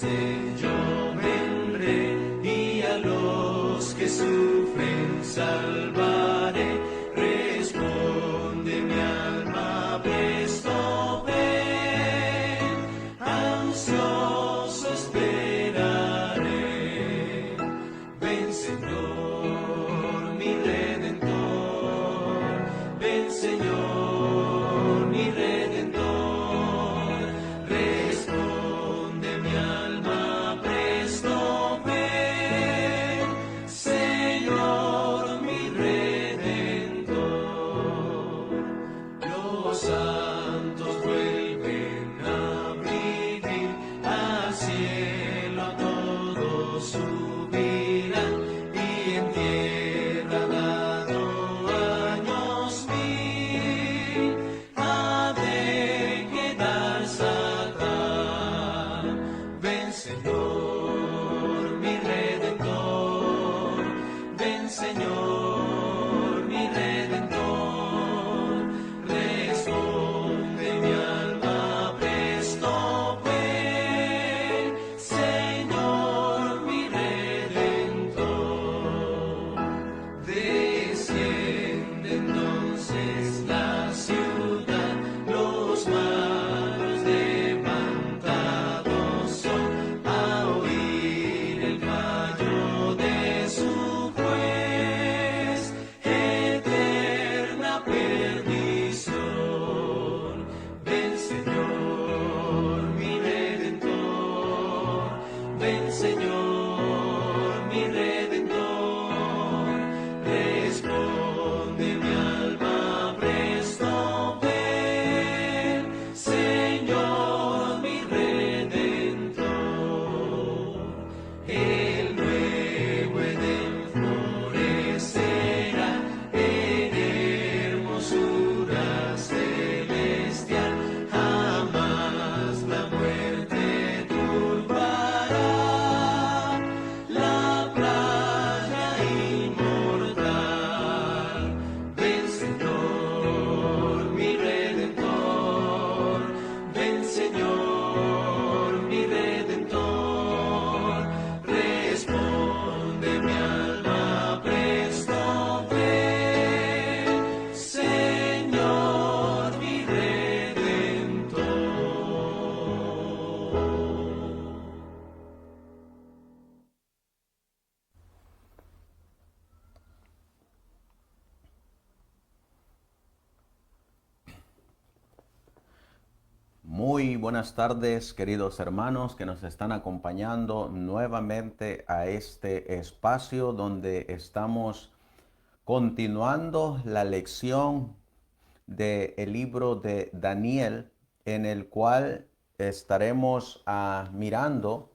yo vendré y a los que sufren salvaré. Responde mi alma, presto ven, ansioso esperaré. Ven, Señor, mi Redentor, ven, Señor, mi Redentor. Responde mi alma, presto ven, Señor, mi Redentor. Los santos vuelven a vivir, al cielo todos subirán, y en tierra dado años mil, ha de quedar Satán. Ven, Señor, mi Redentor, ven, Señor, mi Redentor. Responde mi alma, presto ven, Señor, mi Redentor. Desciende entonces la ciudad, los malos levantados son a oír el fallo de su juez, eterna perdición. Ven, Señor, mi Redentor, ven, Señor, mi Redentor. Responde mi alma, presto ven, Señor, mi Redentor. El nuevo Edén florecerá en hermosura celestial, jamás la muerte turbará la plaga inmortal. Ven, Señor, mi Redentor, ven, Señor, mi Redentor. Responde mi alma, presto ven, Señor, mi Redentor. Muy buenas tardes, queridos hermanos que nos están acompañando nuevamente a este espacio donde estamos continuando la lección del libro de Daniel, en el cual estaremos mirando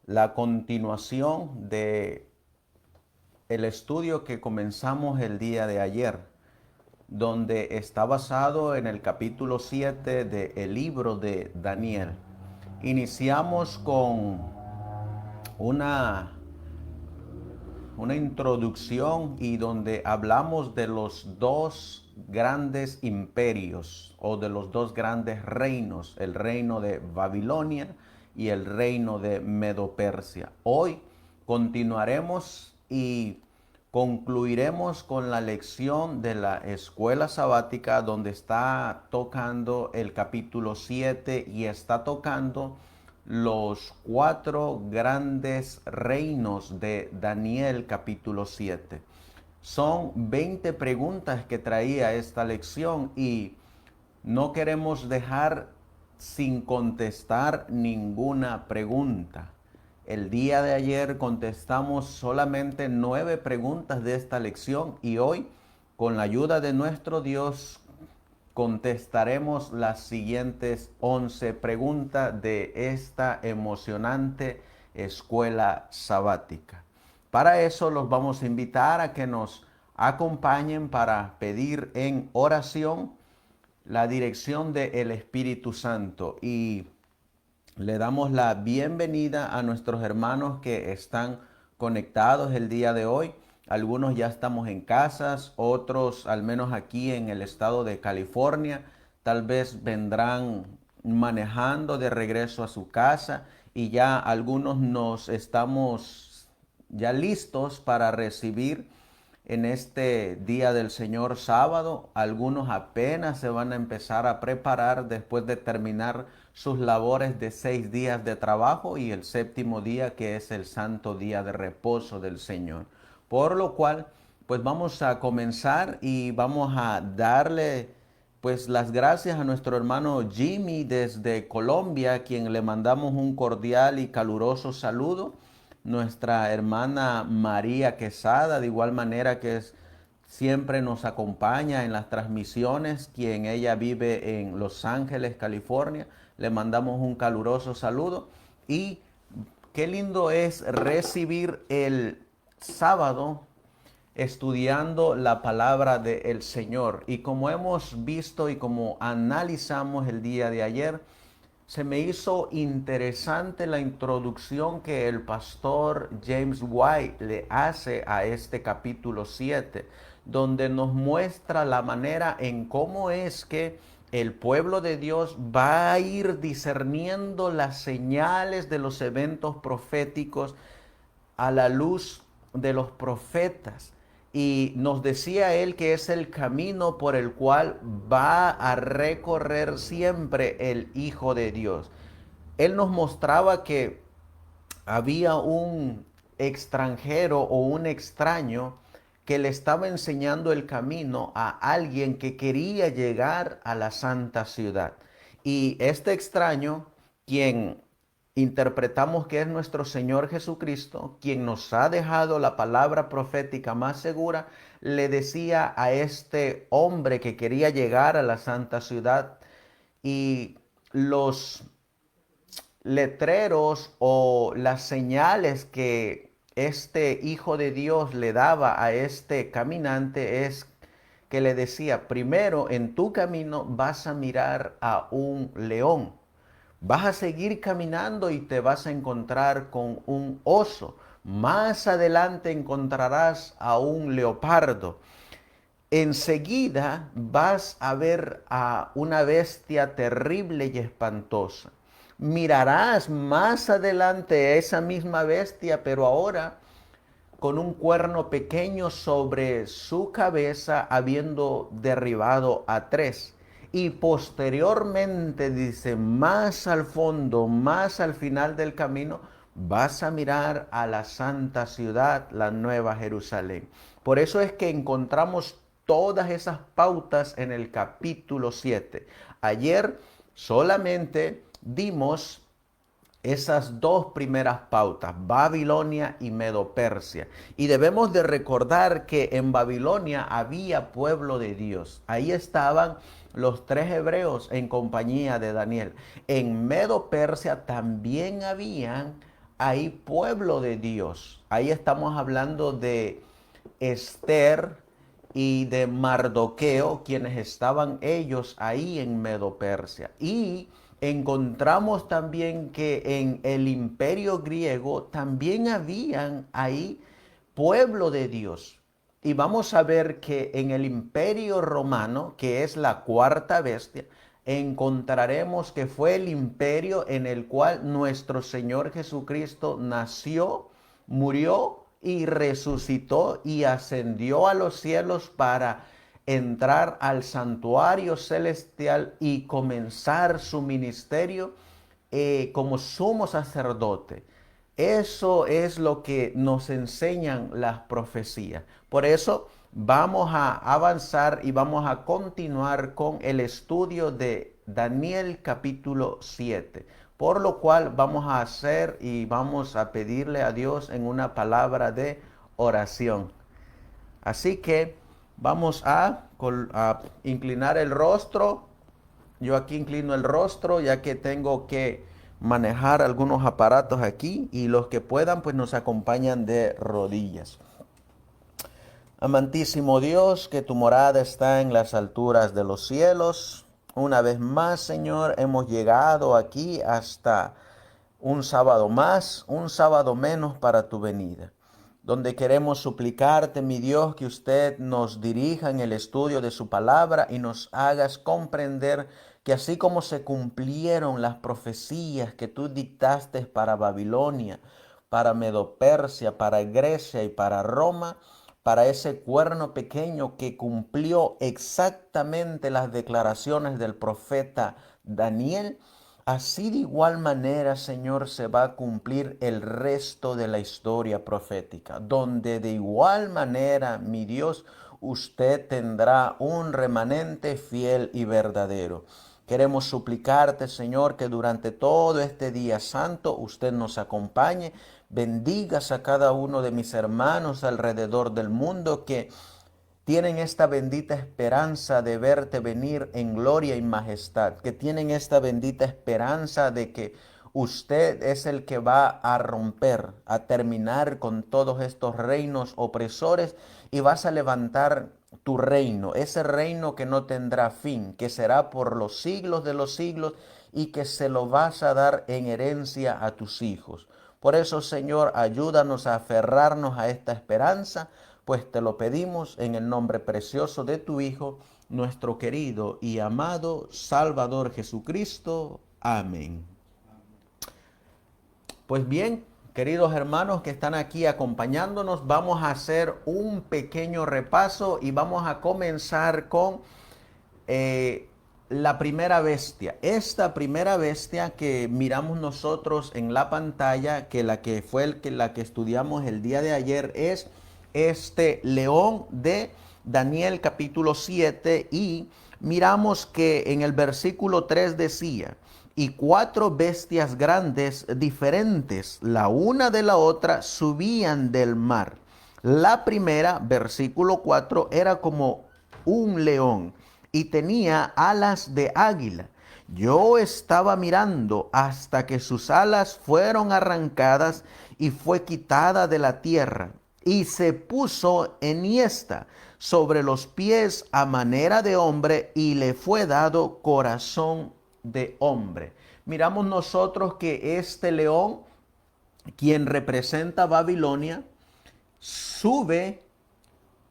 la continuación de el estudio que comenzamos el día de ayer, donde está basado en el capítulo 7 del libro de Daniel. Iniciamos con una introducción y donde hablamos de los dos grandes imperios o de los dos grandes reinos, el reino de Babilonia y el reino de Medo-Persia. Hoy continuaremos y concluiremos con la lección de la escuela sabática, donde está tocando el capítulo 7 y está tocando los 4 grandes reinos de Daniel capítulo 7. Son 20 preguntas que traía esta lección y no queremos dejar sin contestar ninguna pregunta. El día de ayer contestamos solamente 9 preguntas de esta lección y hoy, con la ayuda de nuestro Dios, contestaremos las siguientes 11 preguntas de esta emocionante escuela sabática. Para eso los vamos a invitar a que nos acompañen para pedir en oración la dirección del Espíritu Santo, y le damos la bienvenida a nuestros hermanos que están conectados el día de hoy. Algunos ya estamos en casas, otros al menos aquí en el estado de California, tal vez vendrán manejando de regreso a su casa, y ya algunos nos estamos ya listos para recibir en este día del Señor sábado. Algunos apenas se van a empezar a preparar después de terminar sus labores de 6 días de trabajo y el séptimo día, que es el santo día de reposo del Señor. Por lo cual, pues vamos a comenzar y vamos a darle pues las gracias a nuestro hermano Jimmy desde Colombia, a quien le mandamos un cordial y caluroso saludo. Nuestra hermana María Quesada, de igual manera siempre nos acompaña en las transmisiones, quien ella vive en Los Ángeles, California. Le mandamos un caluroso saludo y qué lindo es recibir el sábado estudiando la palabra del Señor. Y como hemos visto y como analizamos el día de ayer, se me hizo interesante la introducción que el pastor James White le hace a este capítulo 7, donde nos muestra la manera en cómo es que el pueblo de Dios va a ir discerniendo las señales de los eventos proféticos a la luz de los profetas. Y nos decía él que es el camino por el cual va a recorrer siempre el Hijo de Dios. Él nos mostraba que había un extranjero o un extraño que le estaba enseñando el camino a alguien que quería llegar a la santa ciudad. Y este extraño, quien interpretamos que es nuestro Señor Jesucristo, quien nos ha dejado la palabra profética más segura, le decía a este hombre que quería llegar a la santa ciudad, y los letreros o las señales que este Hijo de Dios le daba a este caminante es que le decía: primero en tu camino vas a mirar a un león, vas a seguir caminando y te vas a encontrar con un oso, más adelante encontrarás a un leopardo, enseguida vas a ver a una bestia terrible y espantosa. Mirarás más adelante a esa misma bestia, pero ahora con un cuerno pequeño sobre su cabeza, habiendo derribado a 3. Y posteriormente, dice, más al fondo, más al final del camino, vas a mirar a la santa ciudad, la Nueva Jerusalén. Por eso es que encontramos todas esas pautas en el capítulo 7. Ayer solamente dimos esas dos primeras pautas, Babilonia y Medo-Persia. Y debemos de recordar que en Babilonia había pueblo de Dios. Ahí estaban los 3 hebreos en compañía de Daniel. En Medo-Persia también habían ahí pueblo de Dios. Ahí estamos hablando de Esther y de Mardoqueo, quienes estaban ellos ahí en Medo-Persia. Y encontramos también que en el imperio griego también habían ahí pueblo de Dios. Y vamos a ver que en el imperio romano, que es la cuarta bestia, encontraremos que fue el imperio en el cual nuestro Señor Jesucristo nació, murió y resucitó y ascendió a los cielos para entrar al santuario celestial y comenzar su ministerio como sumo sacerdote. Eso es lo que nos enseñan las profecías. Por eso vamos a avanzar y vamos a continuar con el estudio de Daniel capítulo 7. Por lo cual vamos a hacer y vamos a pedirle a Dios en una palabra de oración. Así que vamos a inclinar el rostro. Yo aquí inclino el rostro ya que tengo que manejar algunos aparatos aquí, y los que puedan pues nos acompañan de rodillas. Amantísimo Dios, que tu morada está en las alturas de los cielos. Una vez más, Señor, hemos llegado aquí hasta un sábado más, un sábado menos para tu venida. donde queremos suplicarte, mi Dios, que usted nos dirija en el estudio de su palabra y nos hagas comprender que así como se cumplieron las profecías que tú dictaste para Babilonia, para Medopersia, para Grecia y para Roma, para ese cuerno pequeño que cumplió exactamente las declaraciones del profeta Daniel, así de igual manera, Señor, se va a cumplir el resto de la historia profética, donde de igual manera, mi Dios, usted tendrá un remanente fiel y verdadero. Queremos suplicarte, Señor, que durante todo este día santo usted nos acompañe. Bendigas a cada uno de mis hermanos alrededor del mundo que tienen esta bendita esperanza de verte venir en gloria y majestad, que tienen esta bendita esperanza de que usted es el que va a romper, a terminar con todos estos reinos opresores y vas a levantar tu reino, ese reino que no tendrá fin, que será por los siglos de los siglos y que se lo vas a dar en herencia a tus hijos. Por eso, Señor, ayúdanos a aferrarnos a esta esperanza, pues te lo pedimos en el nombre precioso de tu Hijo, nuestro querido y amado Salvador Jesucristo. Amén. Pues bien, queridos hermanos que están aquí acompañándonos, vamos a hacer un pequeño repaso y vamos a comenzar con la primera bestia. Esta primera bestia que miramos nosotros en la pantalla, que la que fue la que estudiamos el día de ayer, es este león de Daniel capítulo 7, y miramos que en el versículo 3 decía: y 4 bestias grandes diferentes, la una de la otra, subían del mar. La primera, versículo 4, era como un león y tenía alas de águila. Yo estaba mirando hasta que sus alas fueron arrancadas y fue quitada de la tierra, y se puso enhiesta sobre los pies a manera de hombre, y le fue dado corazón de hombre. Miramos nosotros que este león, quien representa Babilonia, sube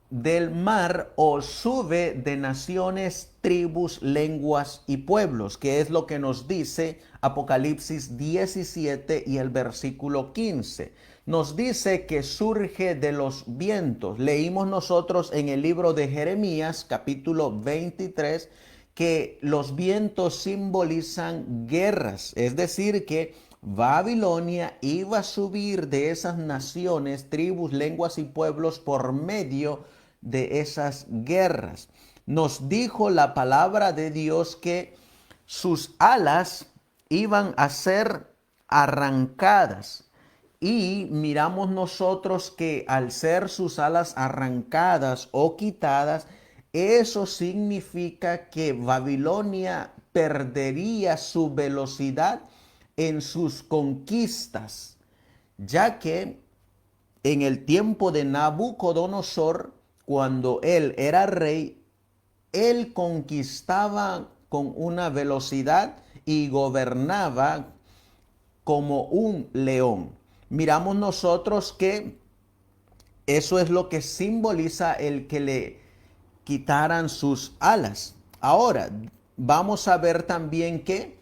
del mar o sube de naciones, tribus, lenguas y pueblos, que es lo que nos dice Apocalipsis 17 y el versículo 15. Nos dice que surge de los vientos. Leímos nosotros en el libro de Jeremías, capítulo 23, que los vientos simbolizan guerras, es decir, que Babilonia iba a subir de esas naciones, tribus, lenguas y pueblos por medio de esas guerras. Nos dijo la palabra de Dios que sus alas iban a ser arrancadas. Y miramos nosotros que al ser sus alas arrancadas o quitadas, eso significa que Babilonia perdería su velocidad en sus conquistas, ya que en el tiempo de Nabucodonosor, cuando él era rey, él conquistaba con una velocidad y gobernaba como un león. Miramos nosotros que eso es lo que simboliza el que le quitaran sus alas. Ahora, vamos a ver también que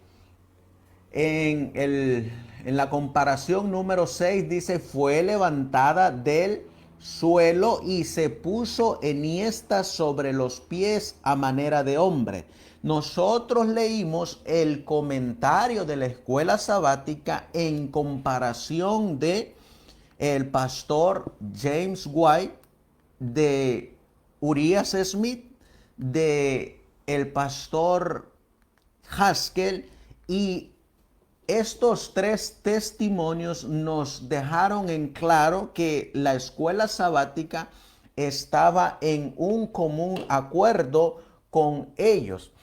en la comparación número 6 dice: fue levantada del suelo y se puso enhiesta sobre los pies a manera de hombre. Nosotros leímos el comentario de la escuela sabática en comparación de el pastor James White, de Urias Smith, de el pastor Haskell, y estos 3 testimonios nos dejaron en claro que la escuela sabática estaba en un común acuerdo con ellos.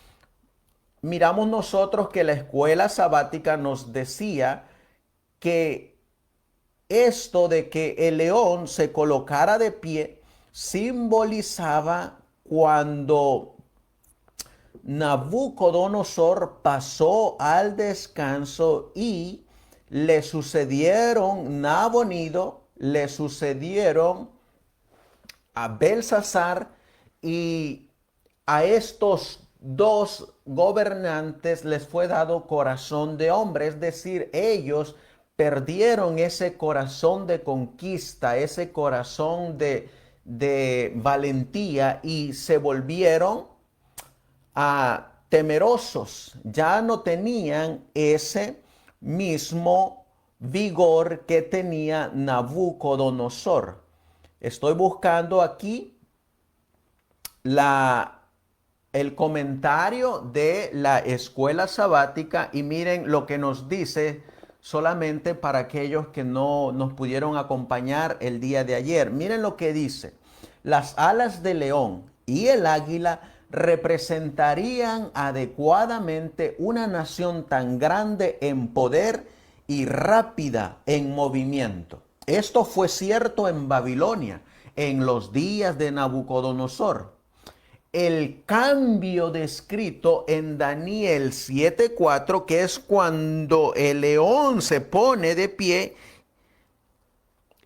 Miramos nosotros que la escuela sabática nos decía que esto de que el león se colocara de pie simbolizaba cuando Nabucodonosor pasó al descanso y le sucedieron Nabonido le sucedieron a Belsasar, y a estos dos gobernantes les fue dado corazón de hombre, es decir, ellos perdieron ese corazón de conquista, ese corazón de valentía, y se volvieron temerosos. Ya no tenían ese mismo vigor que tenía Nabucodonosor. Estoy buscando aquí el comentario de la escuela sabática, y miren lo que nos dice, solamente para aquellos que no nos pudieron acompañar el día de ayer. Miren lo que dice: las alas del león y el águila representarían adecuadamente una nación tan grande en poder y rápida en movimiento. Esto fue cierto en Babilonia en los días de Nabucodonosor. El cambio descrito en Daniel 7:4, que es cuando el león se pone de pie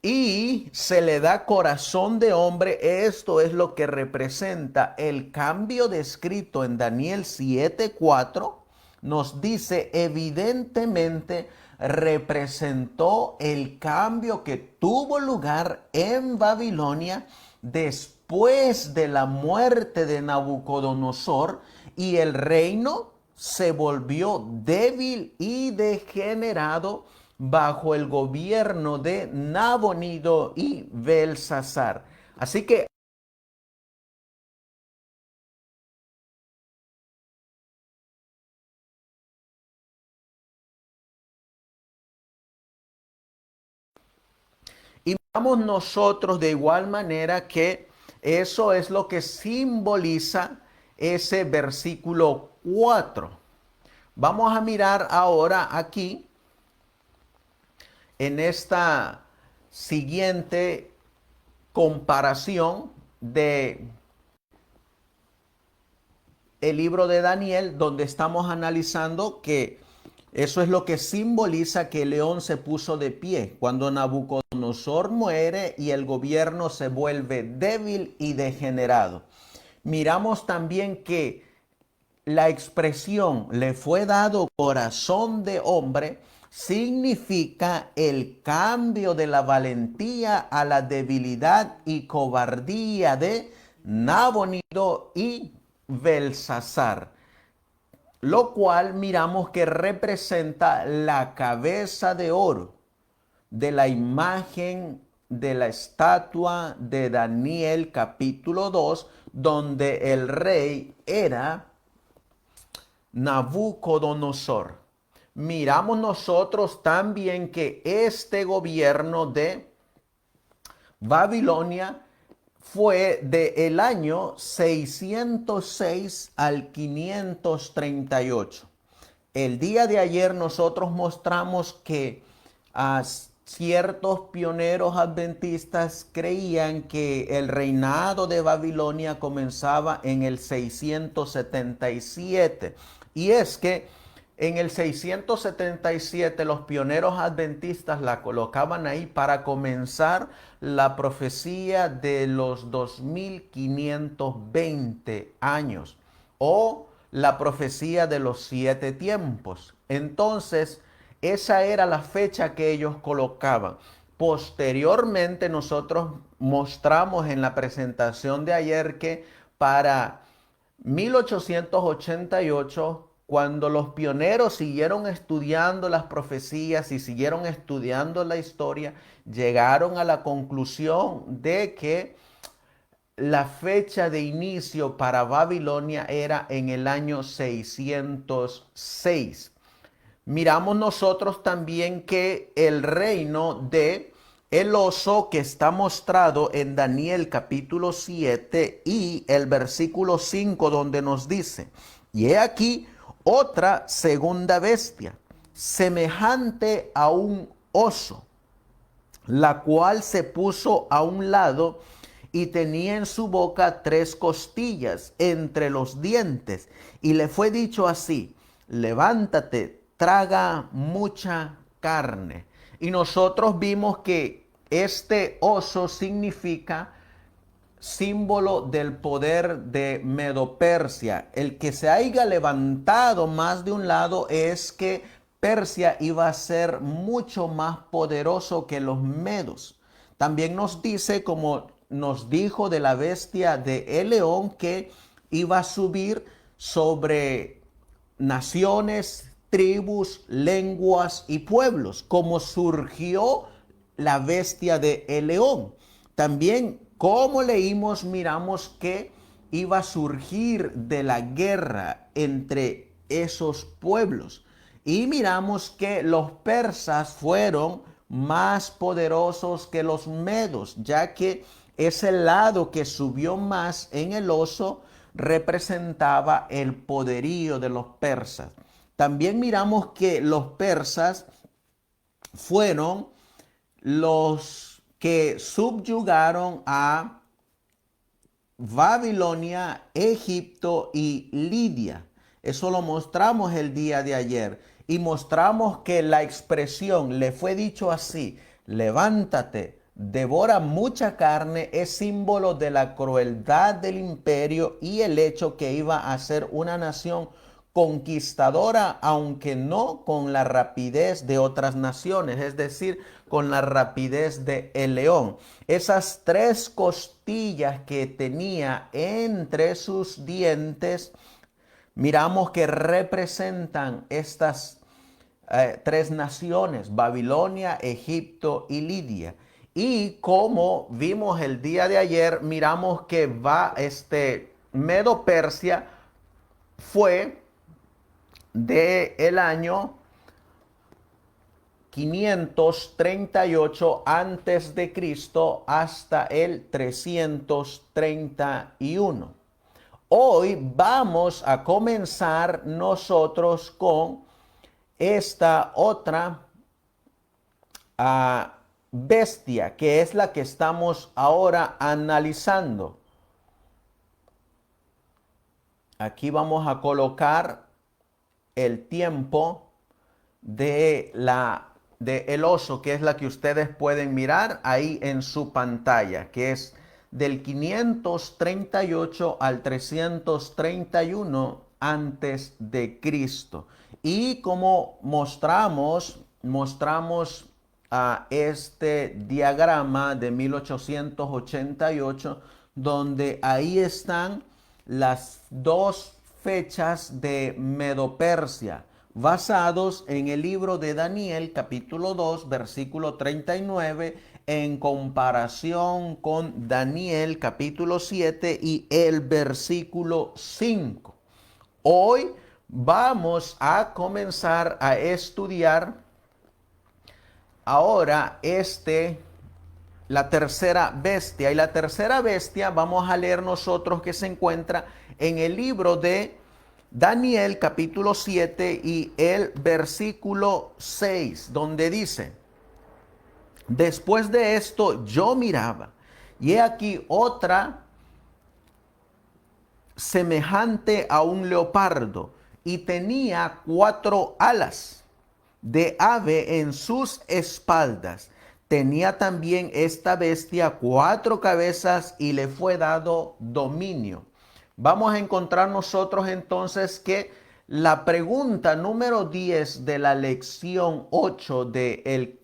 y se le da corazón de hombre, esto es lo que representa el cambio descrito en Daniel 7:4. Nos dice, evidentemente representó el cambio que tuvo lugar en Babilonia después de la muerte de Nabucodonosor, y el reino se volvió débil y degenerado bajo el gobierno de Nabonido y Belsasar. Así que y vamos nosotros de igual manera que eso es lo que simboliza ese versículo 4. Vamos a mirar ahora aquí en esta siguiente comparación de el libro de Daniel, donde estamos analizando que eso es lo que simboliza que el león se puso de pie cuando Nabucodonosor muere y el gobierno se vuelve débil y degenerado. Miramos también que la expresión le fue dado corazón de hombre significa el cambio de la valentía a la debilidad y cobardía de Nabonido y Belsasar, lo cual miramos que representa la cabeza de oro de la imagen de la estatua de Daniel capítulo 2, donde el rey era Nabucodonosor. Miramos nosotros también que este gobierno de Babilonia fue del año 606 al 538. El día de ayer nosotros mostramos que ciertos pioneros adventistas creían que el reinado de Babilonia comenzaba en el 677. Y es que en el 677 los pioneros adventistas la colocaban ahí para comenzar la profecía de los 2520 años, o la profecía de los 7 tiempos. Entonces, esa era la fecha que ellos colocaban. Posteriormente nosotros mostramos en la presentación de ayer que para 1888, cuando los pioneros siguieron estudiando las profecías y siguieron estudiando la historia, llegaron a la conclusión de que la fecha de inicio para Babilonia era en el año 606. Miramos nosotros también que el reino de el oso, que está mostrado en Daniel capítulo 7 y el versículo 5, donde nos dice, y he aquí otra segunda bestia, semejante a un oso, la cual se puso a un lado y tenía en su boca 3 costillas entre los dientes, y le fue dicho así, levántate, traga mucha carne. Y nosotros vimos que este oso significa símbolo del poder de Medo-Persia. El que se haya levantado más de un lado es que Persia iba a ser mucho más poderoso que los medos. También nos dice, como nos dijo de la bestia de el león, que iba a subir sobre naciones, tribus, lenguas y pueblos, como surgió la bestia de el león. También, como leímos, miramos que iba a surgir de la guerra entre esos pueblos. Y miramos que los persas fueron más poderosos que los medos, ya que ese lado que subió más en el oso representaba el poderío de los persas. También miramos que los persas fueron los que subyugaron a Babilonia, Egipto y Lidia. Eso lo mostramos el día de ayer y mostramos que la expresión le fue dicho así: levántate, devora mucha carne, es símbolo de la crueldad del imperio y el hecho que iba a ser una nación conquistadora, aunque no con la rapidez de otras naciones, es decir, con la rapidez de el león. Esas tres costillas que tenía entre sus dientes, miramos que representan estas tres naciones: Babilonia, Egipto y Lidia. Y como vimos el día de ayer, miramos que Medo-Persia fue del año 538 antes de Cristo hasta el 331. Hoy vamos a comenzar nosotros con esta otra bestia, que es la que estamos ahora analizando. Aquí vamos a colocar el tiempo de el oso, que es la que ustedes pueden mirar ahí en su pantalla, que es del 538 al 331 antes de Cristo. Y como mostramos este diagrama de 1888, donde ahí están las dos fechas de Medo-Persia, basados en el libro de Daniel, capítulo 2, versículo 39, en comparación con Daniel, capítulo 7 y el versículo 5. Hoy vamos a comenzar a estudiar ahora la tercera bestia. Y la tercera bestia vamos a leer nosotros, que se encuentra en el libro de Daniel capítulo 7 y el versículo 6, donde dice: después de esto yo miraba, y he aquí otra semejante a un leopardo, y tenía 4 alas de ave en sus espaldas. Tenía también esta bestia 4 cabezas y le fue dado dominio. Vamos a encontrar nosotros entonces que la pregunta número 10 de la lección 8 del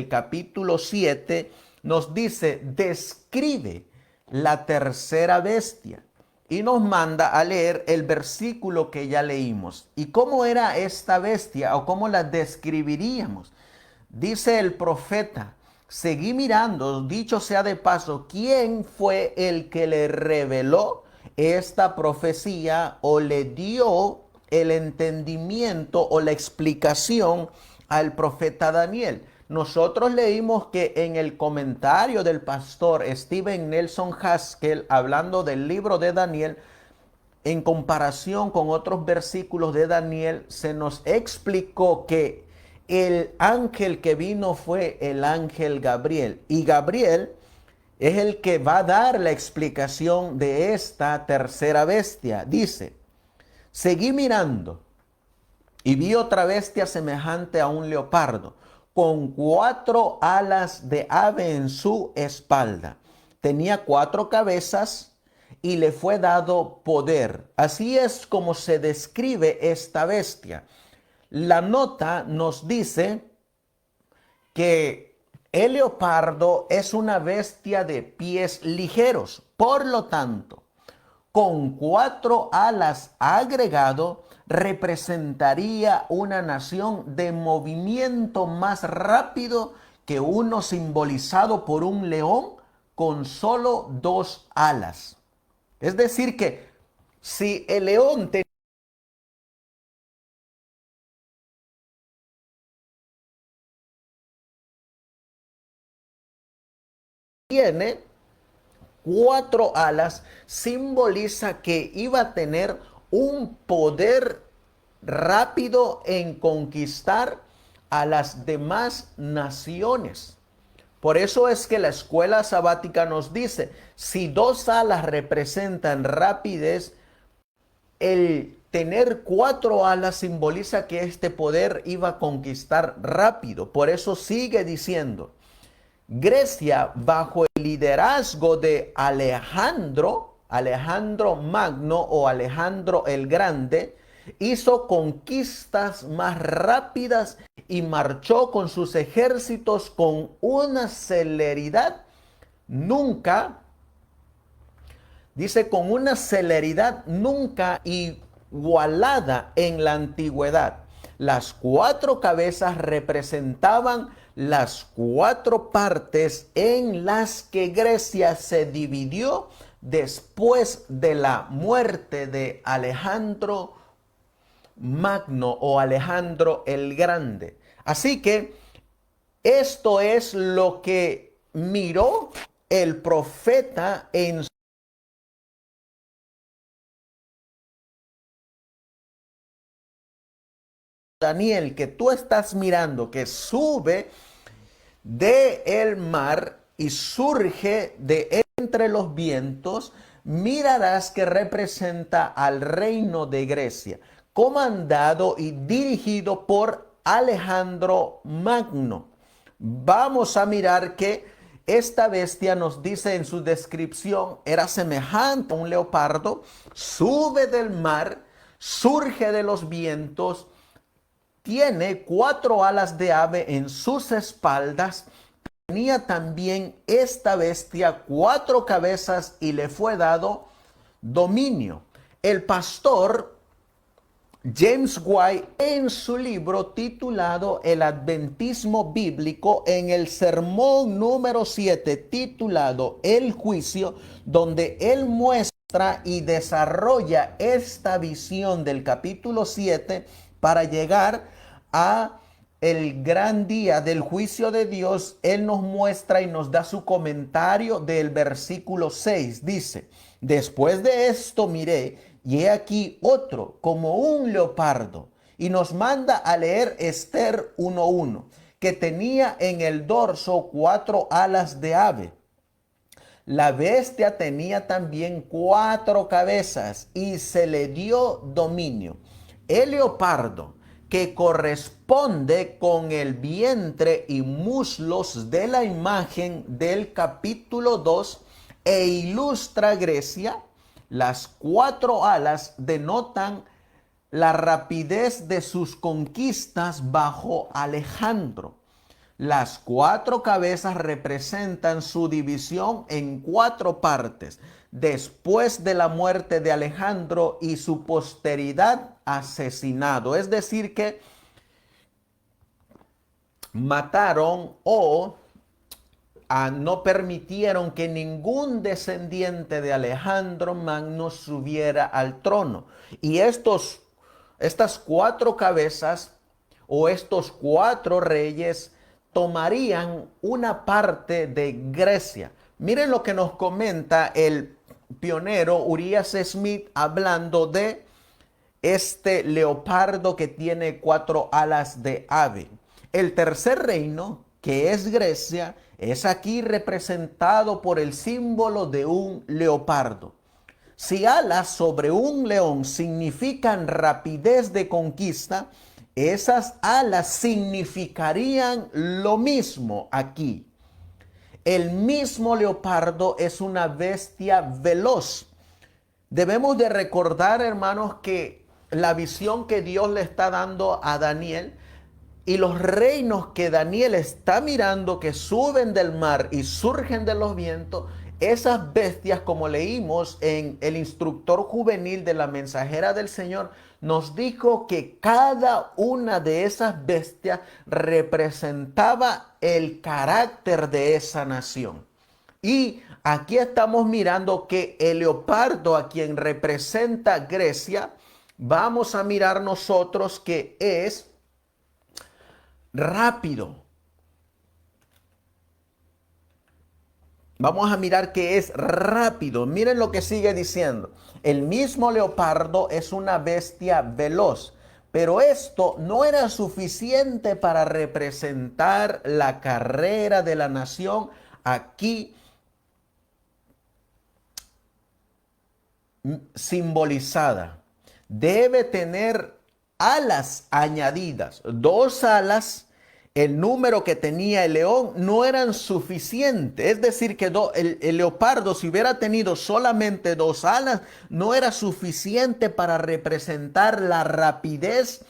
capítulo 7 nos dice: describe la tercera bestia. Y nos manda a leer el versículo que ya leímos. ¿Y cómo era esta bestia, o cómo la describiríamos? Dice el profeta: seguí mirando, dicho sea de paso, ¿quién fue el que le reveló esta profecía o le dio el entendimiento o la explicación al profeta Daniel? Nosotros leímos que en el comentario del pastor Steven Nelson Haskell, hablando del libro de Daniel, en comparación con otros versículos de Daniel, se nos explicó que el ángel que vino fue el ángel Gabriel. Y Gabriel es el que va a dar la explicación de esta tercera bestia. Dice: seguí mirando y vi otra bestia semejante a un leopardo, con 4 alas de ave en su espalda. Tenía 4 cabezas y le fue dado poder. Así es como se describe esta bestia. La nota nos dice que el leopardo es una bestia de pies ligeros. Por lo tanto, con 4 alas agregado, representaría una nación de movimiento más rápido que uno simbolizado por un león con solo 2 alas. Es decir que si el león tiene 4 alas, simboliza que iba a tener un poder rápido en conquistar a las demás naciones. Por eso es que la escuela sabática nos dice, si 2 alas representan rapidez, el tener 4 alas simboliza que este poder iba a conquistar rápido. Por eso sigue diciendo, Grecia, bajo el liderazgo de Alejandro Magno o Alejandro el Grande, hizo conquistas más rápidas y marchó con sus ejércitos con una celeridad con una celeridad nunca igualada en la antigüedad. Las 4 cabezas representaban las 4 partes en las que Grecia se dividió después de la muerte de Alejandro Magno o Alejandro el Grande. Así que esto es lo que miró el profeta en Daniel, que tú estás mirando, que sube de el mar y surge de entre los vientos, mirarás que representa al reino de Grecia, comandado y dirigido por Alejandro Magno. Vamos a mirar que esta bestia nos dice en su descripción, era semejante a un leopardo, sube del mar, surge de los vientos, tiene 4 alas de ave en sus espaldas. Tenía también esta bestia 4 cabezas y le fue dado dominio. El pastor James White, en su libro titulado El Adventismo Bíblico, en el sermón número 7 titulado El Juicio, donde él muestra y desarrolla esta visión del capítulo 7 para llegar a el gran día del juicio de Dios, él nos muestra y nos da su comentario del versículo 6. Dice, después de esto miré, y he aquí otro como un leopardo. Y nos manda a leer Esther 1:1, que tenía en el dorso 4 alas de ave. La bestia tenía también 4 cabezas y se le dio dominio. El leopardo, que corresponde con el vientre y muslos de la imagen del capítulo 2 e ilustra a Grecia, las 4 alas denotan la rapidez de sus conquistas bajo Alejandro. Las 4 cabezas representan su división en 4 partes, después de la muerte de Alejandro y su posteridad asesinado. Es decir que mataron o no permitieron que ningún descendiente de Alejandro Magno subiera al trono. Y estas 4 cabezas o estos 4 reyes tomarían una parte de Grecia. Miren lo que nos comenta el pionero Urias Smith hablando de este leopardo que tiene 4 alas de ave. El tercer reino, que es Grecia, es aquí representado por el símbolo de un leopardo. Si alas sobre un león significan rapidez de conquista, Esas alas significarían lo mismo aquí. El mismo leopardo es una bestia veloz. Debemos de recordar, hermanos, que la visión que Dios le está dando a Daniel y los reinos que Daniel está mirando que suben del mar y surgen de los vientos, esas bestias, como leímos en el instructor juvenil de la mensajera del Señor, nos dijo que cada una de esas bestias representaba el carácter de esa nación. Y aquí estamos mirando que el leopardo, a quien representa Grecia, vamos a mirar nosotros que es rápido. Vamos a mirar que es rápido. Miren lo que sigue diciendo. El mismo leopardo es una bestia veloz, pero esto no era suficiente para representar la carrera de la nación aquí simbolizada. Debe tener alas añadidas, 2 alas. El número que tenía el león no eran suficientes. Es decir, que el leopardo, si hubiera tenido solamente 2 alas, no era suficiente para representar la rapidez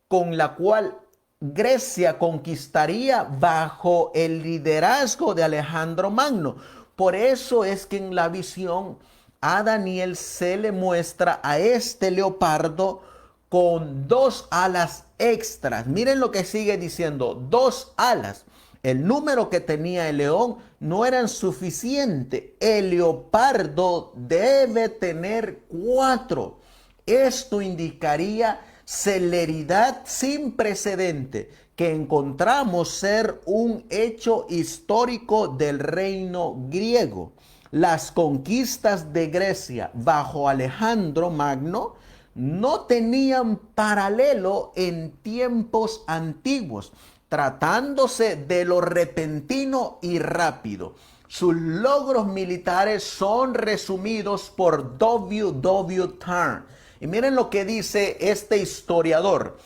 con la cual Grecia conquistaría bajo el liderazgo de Alejandro Magno. Por eso es que en la visión a Daniel se le muestra a este leopardo con 2 alas extras. Miren lo que sigue diciendo, 2 alas. El número que tenía el león no eran suficiente. El leopardo debe tener 4. Esto indicaría celeridad sin precedente, que encontramos ser un hecho histórico del reino griego. Las conquistas de Grecia bajo Alejandro Magno no tenían paralelo en tiempos antiguos, tratándose de lo repentino y rápido. Sus logros militares son resumidos por W. Turner. Y miren lo que dice este historiador.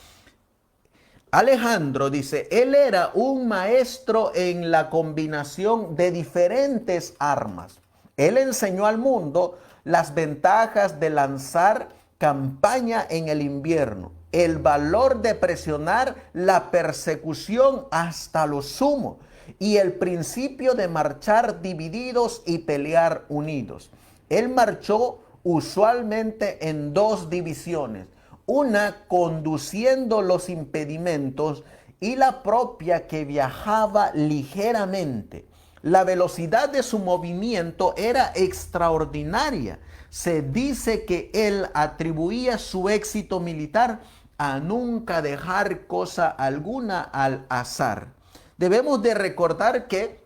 Alejandro dice, él era un maestro en la combinación de diferentes armas. Él enseñó al mundo las ventajas de lanzar campaña en el invierno, el valor de presionar la persecución hasta lo sumo y el principio de marchar divididos y pelear unidos. Él marchó usualmente en 2 divisiones, una conduciendo los impedimentos y la propia que viajaba ligeramente. La velocidad de su movimiento era extraordinaria. Se dice que él atribuía su éxito militar a nunca dejar cosa alguna al azar. Debemos de recordar que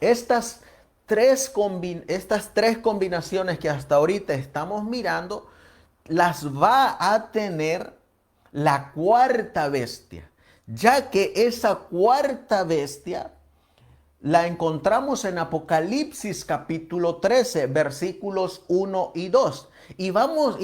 estas tres combinaciones que hasta ahorita estamos mirando, las va a tener la 4ª bestia, ya que esa 4ª bestia la encontramos en Apocalipsis capítulo 13, versículos 1 y 2. Y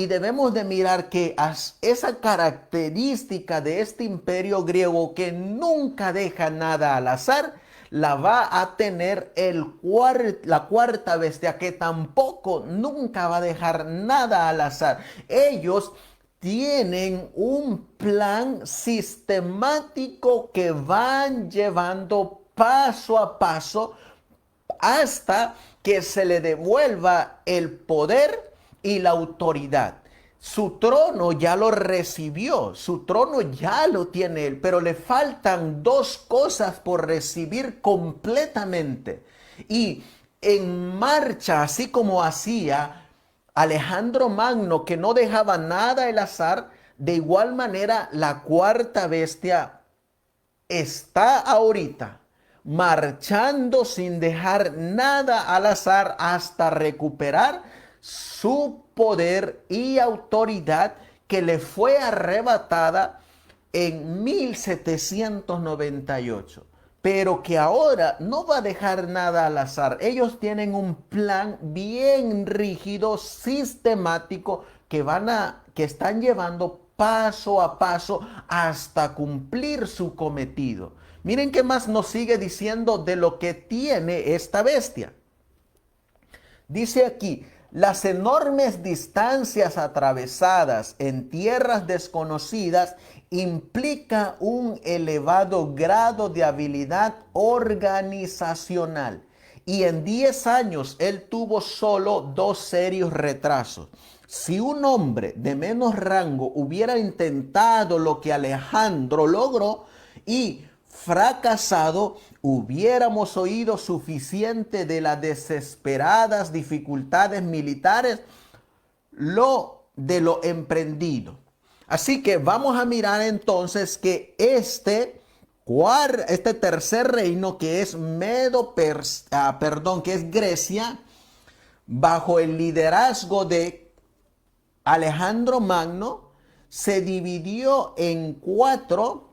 debemos de mirar que esa característica de este imperio griego que nunca deja nada al azar, la va a tener la 4ª bestia, que tampoco nunca va a dejar nada al azar. Ellos tienen un plan sistemático que van llevando paso a paso hasta que se le devuelva el poder y la autoridad. Su trono ya lo recibió, su trono ya lo tiene él, pero le faltan 2 cosas por recibir completamente. Y en marcha, así como hacía Alejandro Magno, que no dejaba nada al azar, de igual manera la 4ª bestia está ahorita marchando sin dejar nada al azar hasta recuperar su poder y autoridad que le fue arrebatada en 1798, pero que ahora no va a dejar nada al azar. Ellos tienen un plan bien rígido, sistemático, que están llevando paso a paso hasta cumplir su cometido. Miren qué más nos sigue diciendo de lo que tiene esta bestia. Dice aquí, las enormes distancias atravesadas en tierras desconocidas implica un elevado grado de habilidad organizacional. Y en 10 años él tuvo solo 2 serios retrasos. Si un hombre de menos rango hubiera intentado lo que Alejandro logró y fracasado, hubiéramos oído suficiente de las desesperadas dificultades militares, de lo emprendido. Así que vamos a mirar entonces que este tercer reino, que es que es Grecia, bajo el liderazgo de Alejandro Magno, se dividió en 4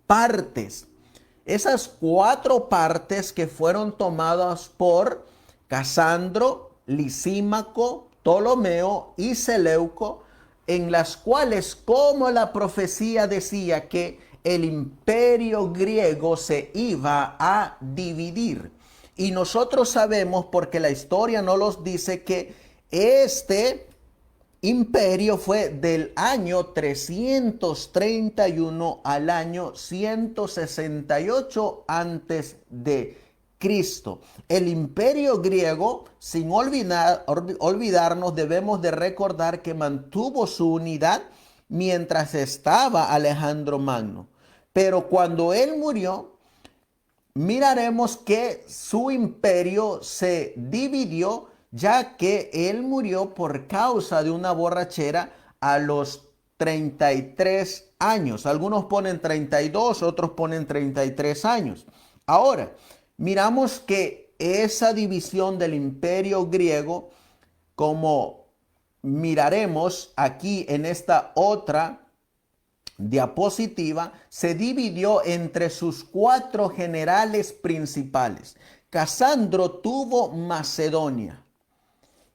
partes. Esas 4 partes que fueron tomadas por Casandro, Lisímaco, Ptolomeo y Seleuco, en las cuales, como la profecía decía, que el imperio griego se iba a dividir. Y nosotros sabemos, porque la historia nos los dice, que este imperio fue del año 331 al año 168 antes de Cristo. El imperio griego, sin olvidarnos, debemos de recordar que mantuvo su unidad mientras estaba Alejandro Magno. Pero cuando él murió, miraremos que su imperio se dividió, ya que él murió por causa de una borrachera a los 33 años. Algunos ponen 32, otros ponen 33 años. Ahora, miramos que esa división del imperio griego, como miraremos aquí en esta otra diapositiva, se dividió entre sus 4 generales principales. Casandro tuvo Macedonia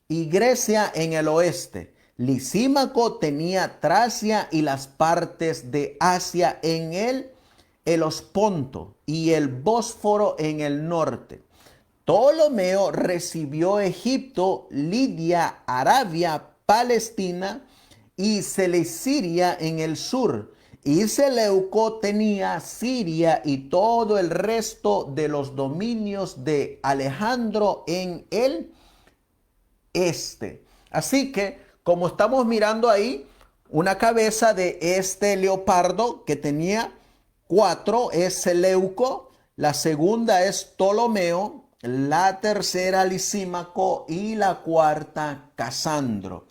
y Grecia en el oeste. Lisímaco tenía Tracia y las partes de Asia en el Helesponto y el Bósforo en el norte. Ptolomeo recibió Egipto, Lidia, Arabia, Palestina y Cilicia en el sur. Y Seleuco tenía Siria y todo el resto de los dominios de Alejandro en el este. Así que, como estamos mirando ahí, una cabeza de este leopardo que tenía 4 es Seleuco, la segunda es Ptolomeo, la tercera Lisímaco y la cuarta Casandro.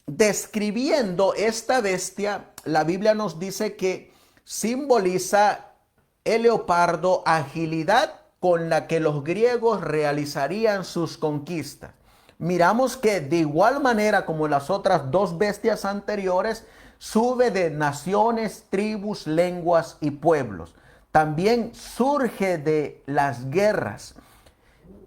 Describiendo esta bestia, la Biblia nos dice que simboliza el leopardo agilidad con la que los griegos realizarían sus conquistas. Miramos que de igual manera como las otras 2 bestias anteriores, sube de naciones, tribus, lenguas y pueblos. También surge de las guerras.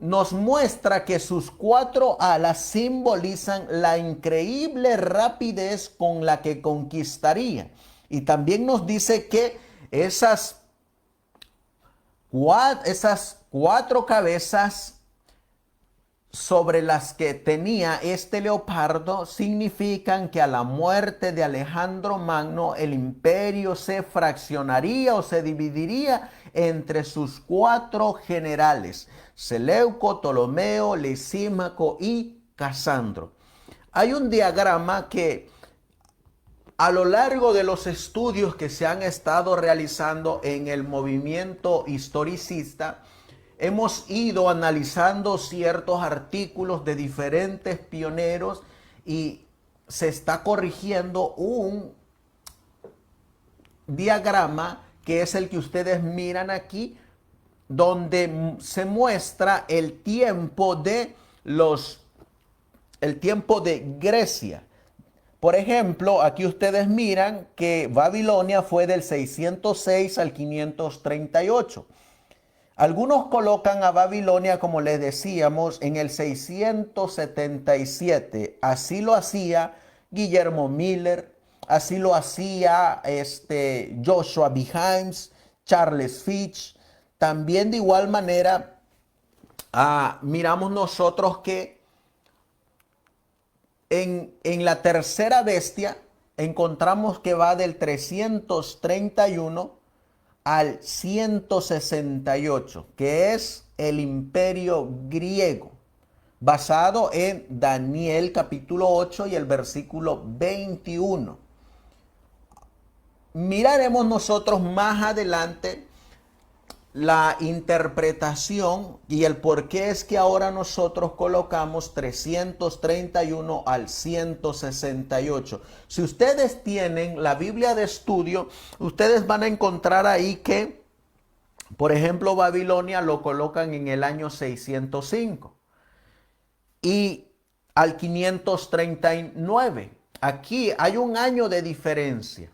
Nos muestra que sus 4 alas simbolizan la increíble rapidez con la que conquistaría. Y también nos dice que esas 4 cabezas sobre las que tenía este leopardo significan que a la muerte de Alejandro Magno el imperio se fraccionaría o se dividiría entre sus 4 generales: Seleuco, Ptolomeo, Lisímaco y Casandro. Hay un diagrama que a lo largo de los estudios que se han estado realizando en el movimiento historicista, hemos ido analizando ciertos artículos de diferentes pioneros y se está corrigiendo un diagrama que es el que ustedes miran aquí, donde se muestra el tiempo de Grecia. Por ejemplo, aquí ustedes miran que Babilonia fue del 606 al 538. Algunos colocan a Babilonia, como les decíamos, en el 677. Así lo hacía Guillermo Miller, así lo hacía Joshua B. Himes, Charles Fitch. También de igual manera miramos nosotros que en la tercera bestia encontramos que va del 331 al 168, que es el imperio griego, basado en Daniel capítulo 8 y el versículo 21. Miraremos nosotros más adelante la interpretación y el por qué es que ahora nosotros colocamos 331 al 168. Si ustedes tienen la Biblia de estudio, ustedes van a encontrar ahí que, por ejemplo, Babilonia lo colocan en el año 605 y al 539. Aquí hay un año de diferencia.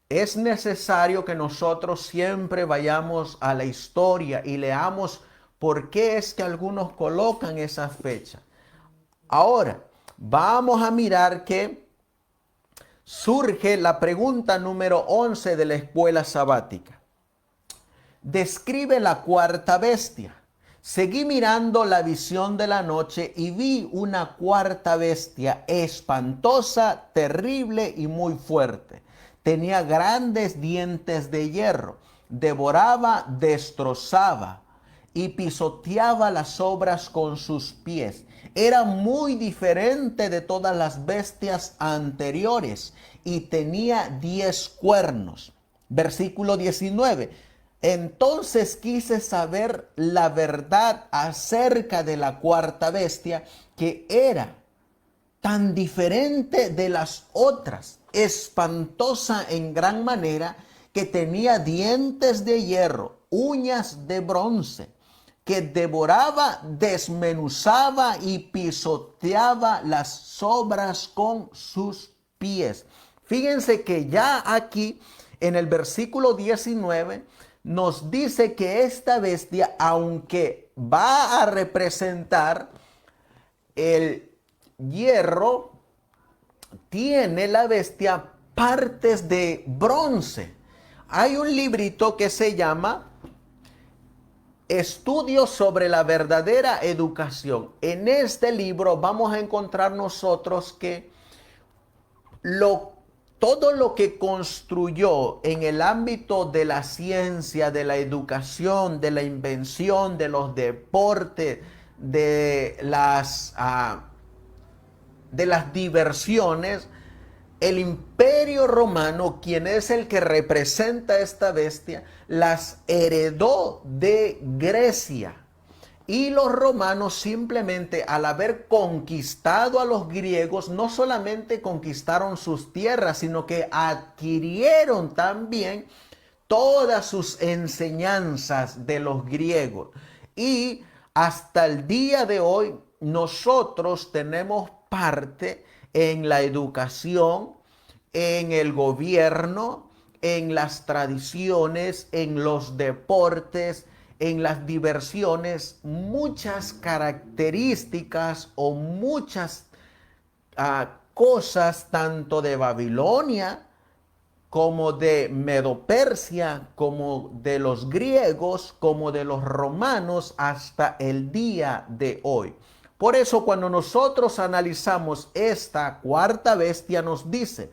Es necesario que nosotros siempre vayamos a la historia y leamos por qué es que algunos colocan esa fecha. Ahora, vamos a mirar que surge la pregunta número 11 de la escuela sabática. Describe la cuarta bestia. Seguí mirando la visión de la noche y vi una cuarta bestia espantosa, terrible y muy fuerte. Tenía grandes dientes de hierro, devoraba, destrozaba y pisoteaba las obras con sus pies. Era muy diferente de todas las bestias anteriores y tenía 10 cuernos. Versículo 19. Entonces quise saber la verdad acerca de la cuarta bestia, que era tan diferente de las otras, espantosa en gran manera, que tenía dientes de hierro, uñas de bronce, que devoraba, desmenuzaba y pisoteaba las sobras con sus pies. Fíjense que ya aquí en el versículo 19 nos dice que esta bestia, aunque va a representar el hierro, tiene la bestia partes de bronce. Hay un librito que se llama Estudios sobre la verdadera educación. En este libro vamos a encontrar nosotros que todo lo que construyó en el ámbito de la ciencia, de la educación, de la invención, de los deportes, de las diversiones, el imperio romano, quien es el que representa esta bestia, las heredó de Grecia. Y los romanos simplemente, al haber conquistado a los griegos, no solamente conquistaron sus tierras, sino que adquirieron también todas sus enseñanzas de los griegos. Y hasta el día de hoy nosotros tenemos parte en la educación, en el gobierno, en las tradiciones, en los deportes, en las diversiones, muchas características o muchas cosas tanto de Babilonia como de Medo-Persia, como de los griegos, como de los romanos hasta el día de hoy. Por eso cuando nosotros analizamos esta cuarta bestia nos dice,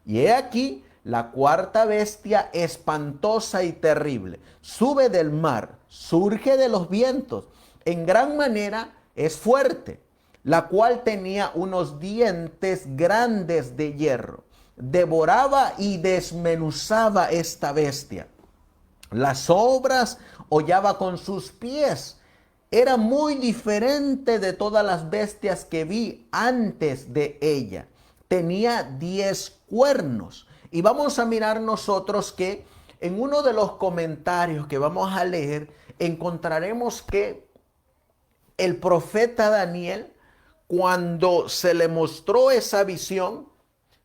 y he aquí la cuarta bestia espantosa y terrible, sube del mar, surge de los vientos, en gran manera es fuerte, la cual tenía unos dientes grandes de hierro, devoraba y desmenuzaba esta bestia. Las obras hollaba con sus pies. Era muy diferente de todas las bestias que vi antes de ella. Tenía 10 cuernos. Y vamos a mirar nosotros que en uno de los comentarios que vamos a leer, encontraremos que el profeta Daniel, cuando se le mostró esa visión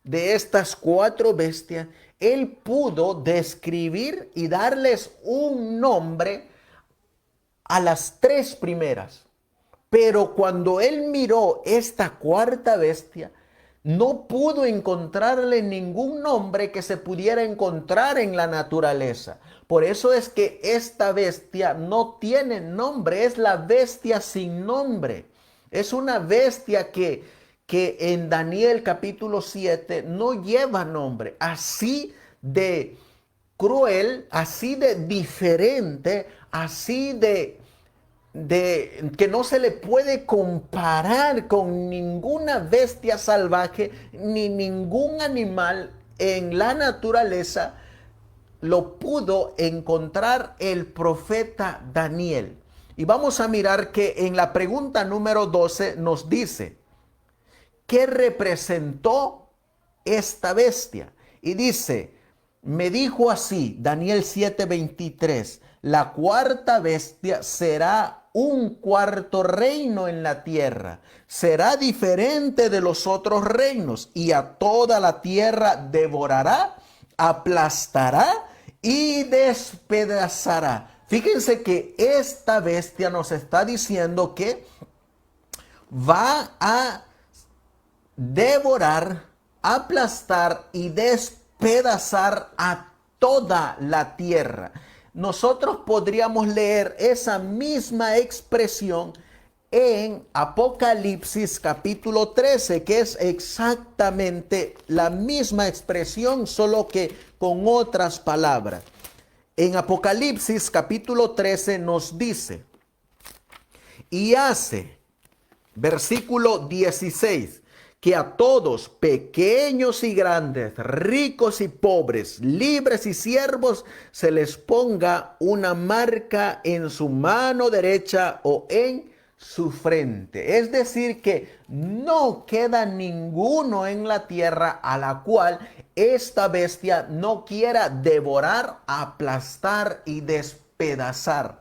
de estas 4 bestias, él pudo describir y darles un nombre a las 3 primeras. Pero cuando él miró esta cuarta bestia, no pudo encontrarle ningún nombre que se pudiera encontrar en la naturaleza. Por eso es que esta bestia no tiene nombre, es la bestia sin nombre. Es una bestia que en Daniel capítulo 7 no lleva nombre. Así de cruel, así de diferente, así de que no se le puede comparar con ninguna bestia salvaje ni ningún animal en la naturaleza, lo pudo encontrar el profeta Daniel. Y vamos a mirar que en la pregunta número 12 nos dice, ¿qué representó esta bestia? Y dice, me dijo así, Daniel 7:23, la cuarta bestia será un cuarto reino en la tierra. Será diferente de los otros reinos y a toda la tierra devorará, aplastará y despedazará. Fíjense que esta bestia nos está diciendo que va a devorar, aplastar y despedazar a toda la tierra. Nosotros podríamos leer esa misma expresión en Apocalipsis capítulo 13, que es exactamente la misma expresión, solo que con otras palabras. En Apocalipsis capítulo 13 nos dice, y hace, versículo 16, que a todos, pequeños y grandes, ricos y pobres, libres y siervos, se les ponga una marca en su mano derecha o en su frente. Es decir, que no queda ninguno en la tierra a la cual esta bestia no quiera devorar, aplastar y despedazar.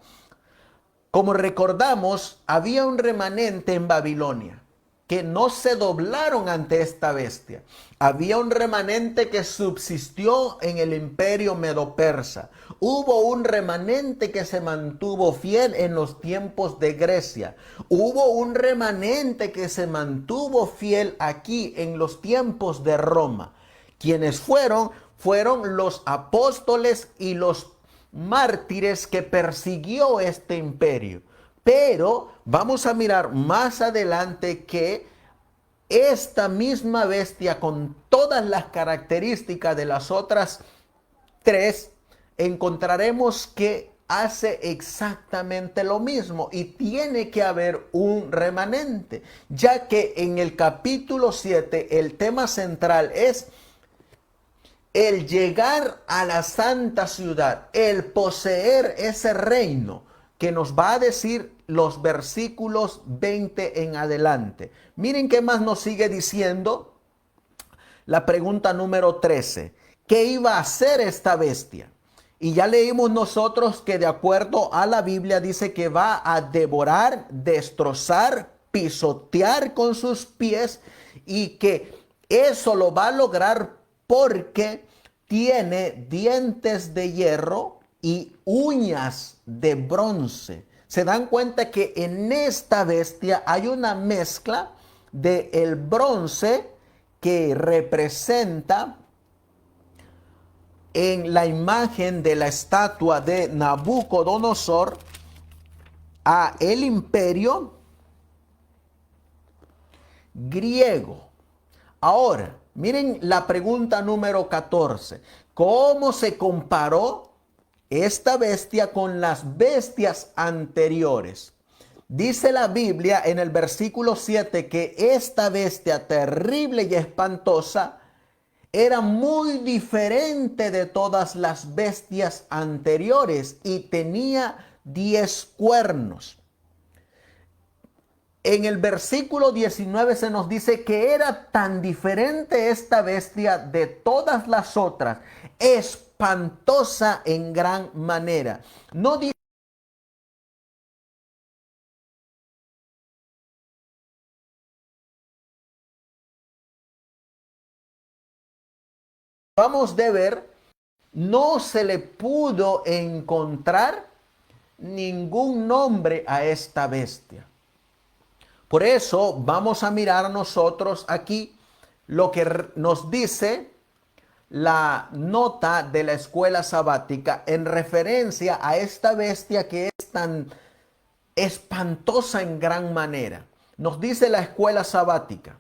Como recordamos, había un remanente en Babilonia que no se doblaron ante esta bestia. Había un remanente que subsistió en el imperio medo-persa. Hubo un remanente que se mantuvo fiel en los tiempos de Grecia. Hubo un remanente que se mantuvo fiel aquí en los tiempos de Roma. Quienes fueron los apóstoles y los mártires que persiguió este imperio. Pero vamos a mirar más adelante que esta misma bestia, con todas las características de las otras tres, encontraremos que hace exactamente lo mismo y tiene que haber un remanente, ya que en el capítulo 7 el tema central es el llegar a la santa ciudad, el poseer ese reino que nos va a decir los versículos 20 en adelante. Miren qué más nos sigue diciendo la pregunta número 13. ¿Qué iba a hacer esta bestia? Y ya leímos nosotros que de acuerdo a la Biblia dice que va a devorar, destrozar, pisotear con sus pies y que eso lo va a lograr porque tiene dientes de hierro y uñas de bronce. Se dan cuenta que en esta bestia hay una mezcla de el bronce que representa en la imagen de la estatua de Nabucodonosor a el imperio griego. Ahora, miren la pregunta número 14. ¿Cómo se comparó esta bestia con las bestias anteriores? Dice la Biblia en el versículo 7 que esta bestia terrible y espantosa era muy diferente de todas las bestias anteriores y tenía 10 cuernos. En el versículo 19 se nos dice que era tan diferente esta bestia de todas las otras, espantosa en gran manera. No dice vamos de ver, no se le pudo encontrar ningún nombre a esta bestia. Por eso vamos a mirar nosotros aquí lo que nos dice la nota de la escuela sabática en referencia a esta bestia que es tan espantosa en gran manera. Nos dice la escuela sabática: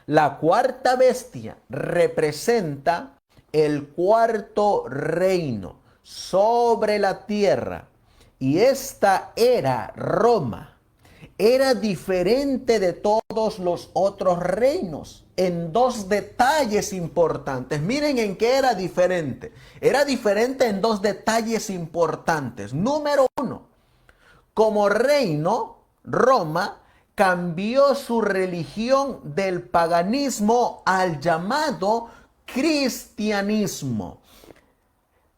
la cuarta bestia representa el cuarto reino sobre la tierra, y esta era Roma. Era diferente de todos los otros reinos en dos detalles importantes. Miren en qué era diferente. Era diferente en dos detalles importantes. Número uno, como reino, Roma cambió su religión del paganismo al llamado cristianismo.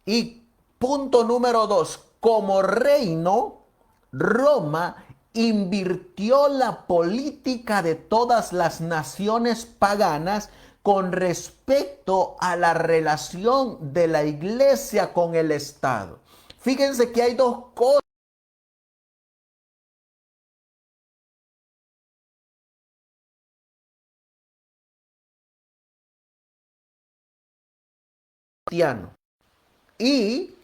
Y punto número dos, como reino, Roma invirtió la política de todas las naciones paganas con respecto a la relación de la iglesia con el Estado. Fíjense que hay dos cosas. Y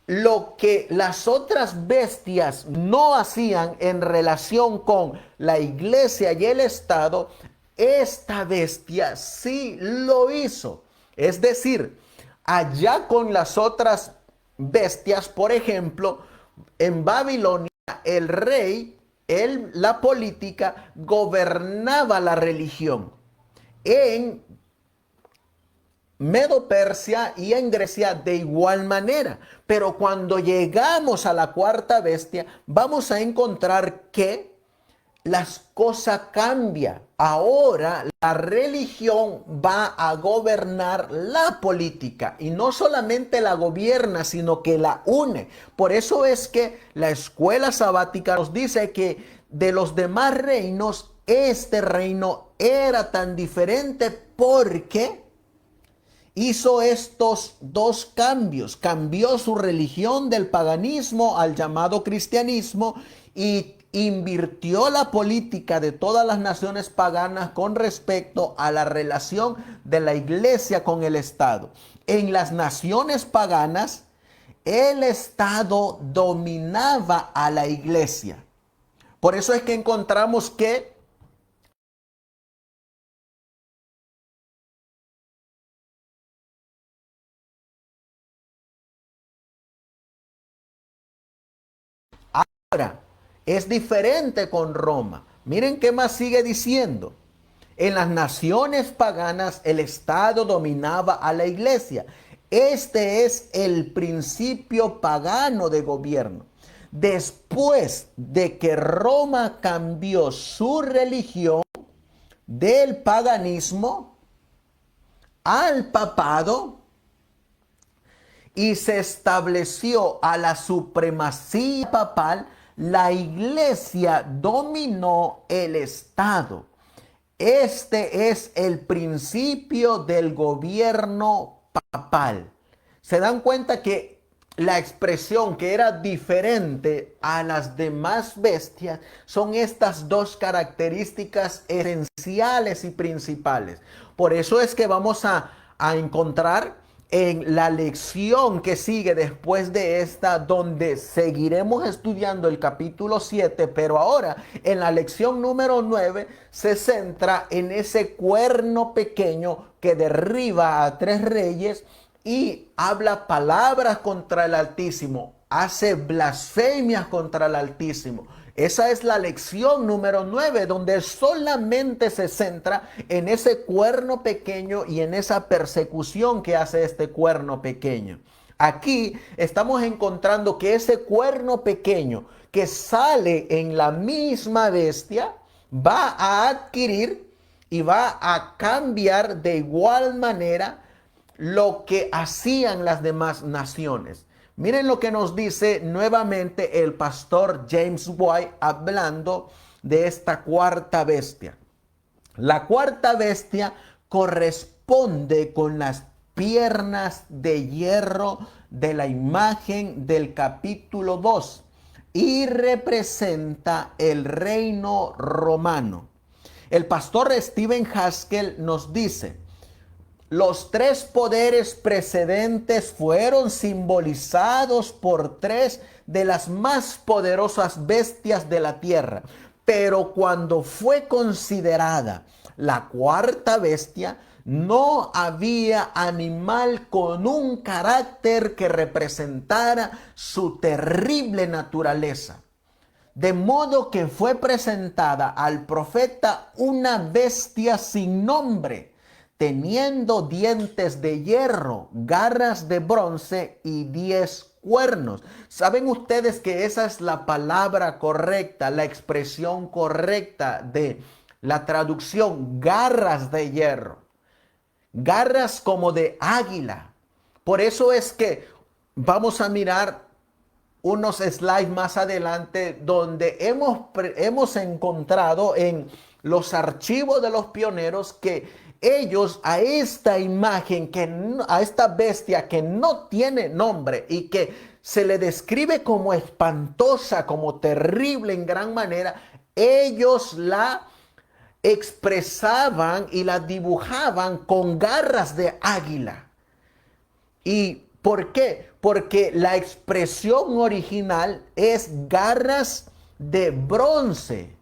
lo que las otras bestias no hacían en relación con la iglesia y el Estado, esta bestia sí lo hizo. Es decir, allá con las otras bestias, por ejemplo, en Babilonia, el rey, la política, gobernaba la religión. En Medo-Persia y en Grecia de igual manera. Pero cuando llegamos a la cuarta bestia, vamos a encontrar que las cosas cambian. Ahora la religión va a gobernar la política, y no solamente la gobierna, sino que la une. Por eso es que la escuela sabática nos dice que de los demás reinos, este reino era tan diferente porque hizo estos dos cambios. Cambió su religión del paganismo al llamado cristianismo y invirtió la política de todas las naciones paganas con respecto a la relación de la iglesia con el Estado. En las naciones paganas, el Estado dominaba a la iglesia. Por eso es que encontramos que ahora es diferente con Roma. Miren qué más sigue diciendo. En las naciones paganas el Estado dominaba a la iglesia. Este es el principio pagano de gobierno. Después de que Roma cambió su religión del paganismo al papado y se estableció a la supremacía papal, la iglesia dominó el Estado. Este es el principio del gobierno papal. ¿Se dan cuenta que la expresión que era diferente a las demás bestias son estas dos características esenciales y principales? Por eso es que vamos a encontrar en la lección que sigue después de esta, donde seguiremos estudiando el capítulo 7, pero ahora en la lección número 9 se centra en ese cuerno pequeño que derriba a 3 reyes y habla palabras contra el Altísimo, hace blasfemias contra el Altísimo. Esa es la lección número 9, donde solamente se centra en ese cuerno pequeño y en esa persecución que hace este cuerno pequeño. Aquí estamos encontrando que ese cuerno pequeño que sale en la misma bestia va a adquirir y va a cambiar de igual manera lo que hacían las demás naciones. Miren lo que nos dice nuevamente el pastor James White hablando de esta cuarta bestia. La cuarta bestia corresponde con las piernas de hierro de la imagen del capítulo 2 y representa el reino romano. El pastor Steven Haskell nos dice: los tres poderes precedentes fueron simbolizados por tres de las más poderosas bestias de la tierra. Pero cuando fue considerada la cuarta bestia, no había animal con un carácter que representara su terrible naturaleza. De modo que fue presentada al profeta una bestia sin nombre, teniendo dientes de hierro, garras de bronce y 10 cuernos. ¿Saben ustedes que esa es la palabra correcta, la expresión correcta de la traducción? Garras de hierro, garras como de águila. Por eso es que vamos a mirar unos slides más adelante donde hemos encontrado en los archivos de los pioneros que ellos a esta imagen, a esta bestia que no tiene nombre y que se le describe como espantosa, como terrible en gran manera, ellos la expresaban y la dibujaban con garras de águila. ¿Y por qué? Porque la expresión original es garras de bronce.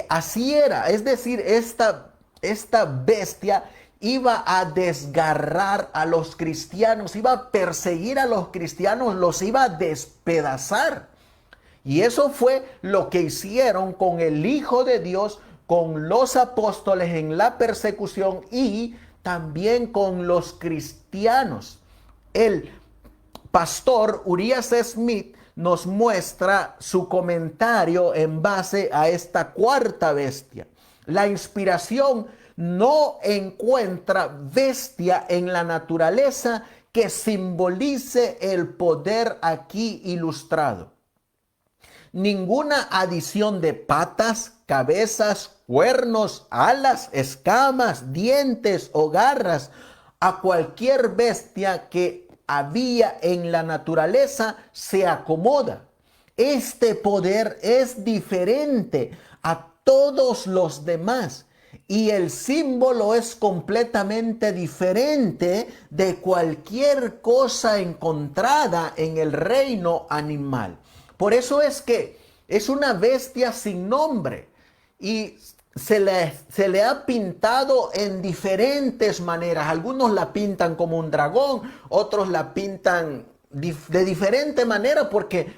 Así era, es decir, esta bestia iba a desgarrar a los cristianos, iba a perseguir a los cristianos, los iba a despedazar. Y eso fue lo que hicieron con el Hijo de Dios, con los apóstoles en la persecución y también con los cristianos. El pastor Urias Smith nos muestra su comentario en base a esta cuarta bestia. La inspiración no encuentra bestia en la naturaleza que simbolice el poder aquí ilustrado. Ninguna adición de patas, cabezas, cuernos, alas, escamas, dientes o garras a cualquier bestia que había en la naturaleza se acomoda. Este poder es diferente a todos los demás y el símbolo es completamente diferente de cualquier cosa encontrada en el reino animal. Por eso es que es una bestia sin nombre y se le ha pintado en diferentes maneras. Algunos la pintan como un dragón, otros la pintan de diferente manera porque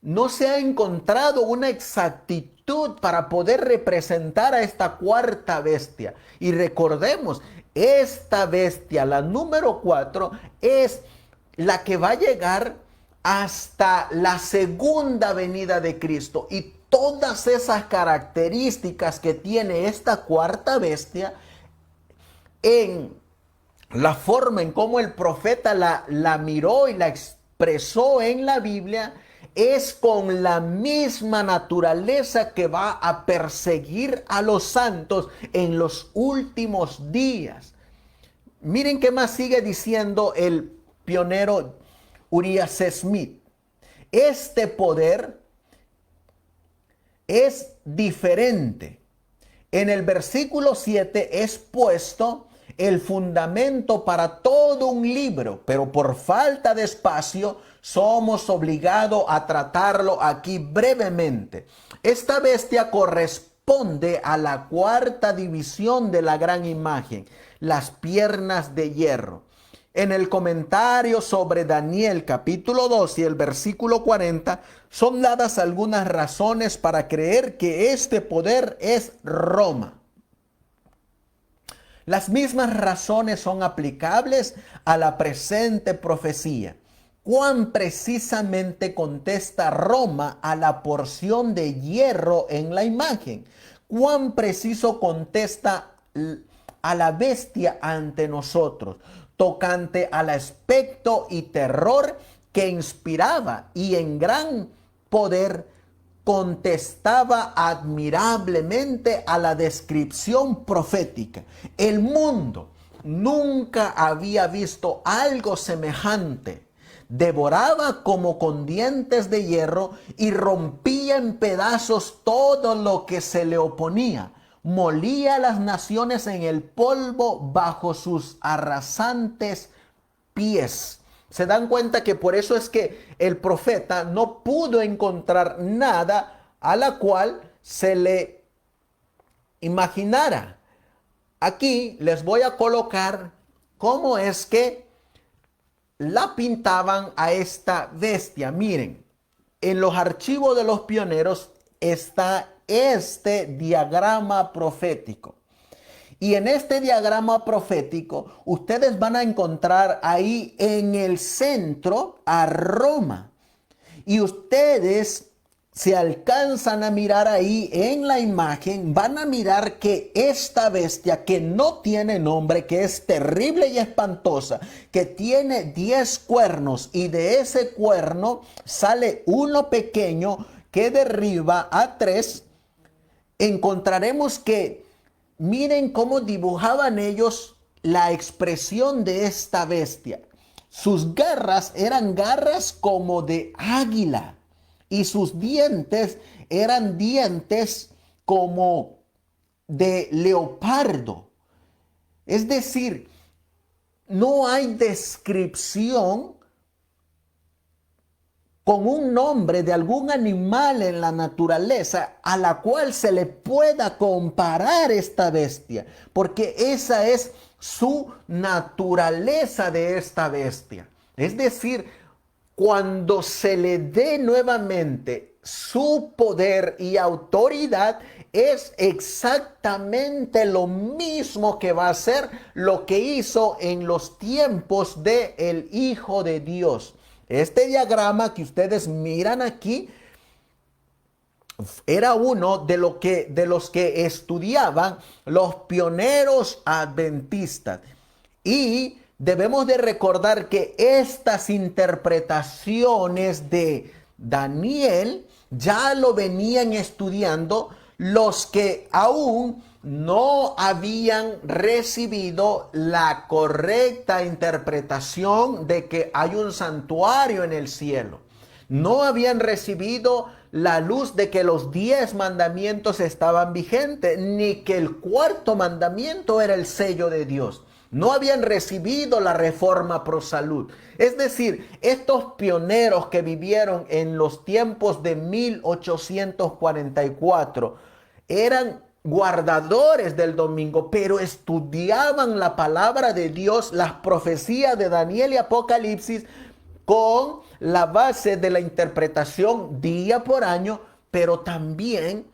no se ha encontrado una exactitud para poder representar a esta cuarta bestia. Y recordemos, esta bestia, la número 4, es la que va a llegar hasta la segunda venida de Cristo. Y todas esas características que tiene esta cuarta bestia, en la forma en cómo el profeta la miró y la expresó en la Biblia, es con la misma naturaleza que va a perseguir a los santos en los últimos días. Miren qué más sigue diciendo el pionero Urias Smith. Este poder es diferente. En el versículo 7 es puesto el fundamento para todo un libro, pero por falta de espacio somos obligados a tratarlo aquí brevemente. Esta bestia corresponde a la cuarta división de la gran imagen, las piernas de hierro. En el comentario sobre Daniel capítulo 2 y el versículo 40 son dadas algunas razones para creer que este poder es Roma. Las mismas razones son aplicables a la presente profecía. ¿Cuán precisamente contesta Roma a la porción de hierro en la imagen? ¿Cuán preciso contesta a la bestia ante nosotros, tocante al aspecto y terror que inspiraba y en gran poder contestaba admirablemente a la descripción profética? El mundo nunca había visto algo semejante. Devoraba como con dientes de hierro y rompía en pedazos todo lo que se le oponía. molía a las naciones en el polvo bajo sus arrasantes pies. Se dan cuenta que por eso es que el profeta no pudo encontrar nada a la cual se le imaginara. Aquí les voy a colocar cómo es que la pintaban a esta bestia. Miren, en los archivos de los pioneros está este diagrama profético. Y en este diagrama profético, ustedes van a encontrar ahí en el centro a Roma. Y ustedes se alcanzan a mirar ahí en la imagen, van a mirar que esta bestia que no tiene nombre, que es terrible y espantosa, que tiene 10 cuernos y de ese cuerno sale uno pequeño que derriba a 3, encontraremos que miren cómo dibujaban ellos la expresión de esta bestia. Sus garras eran garras como de águila y sus dientes eran dientes como de leopardo. Es decir, no hay descripción con un nombre de algún animal en la naturaleza a la cual se le pueda comparar esta bestia, porque esa es su naturaleza de esta bestia. Es decir, cuando se le dé nuevamente su poder y autoridad, es exactamente lo mismo que va a hacer lo que hizo en los tiempos del Hijo de Dios. Este diagrama que ustedes miran aquí era uno de los que estudiaban los pioneros adventistas. Y debemos de recordar que estas interpretaciones de Daniel ya lo venían estudiando los que aún no habían recibido la correcta interpretación de que hay un santuario en el cielo. No habían recibido la luz de que los 10 mandamientos estaban vigentes, ni que el cuarto mandamiento era el sello de Dios. No habían recibido la reforma pro salud. Es decir, estos pioneros que vivieron en los tiempos de 1844 eran guardadores del domingo, pero estudiaban la palabra de Dios, las profecías de Daniel y Apocalipsis con la base de la interpretación día por año, pero también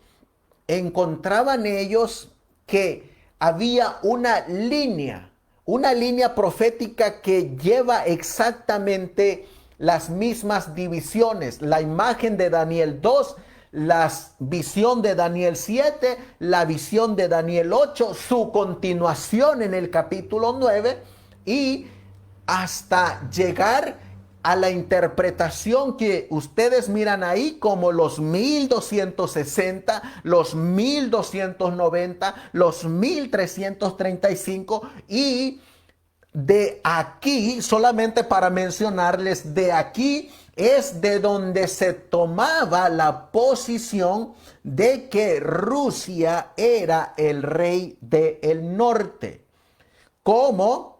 encontraban ellos que había una línea profética que lleva exactamente las mismas divisiones. La imagen de Daniel 2, la visión de Daniel 7, la visión de Daniel 8, su continuación en el capítulo 9 y hasta llegar a la interpretación que ustedes miran ahí como los 1260, los 1290, los 1335 y de aquí, solamente para mencionarles, de aquí es de donde se tomaba la posición de que Rusia era el rey del norte, como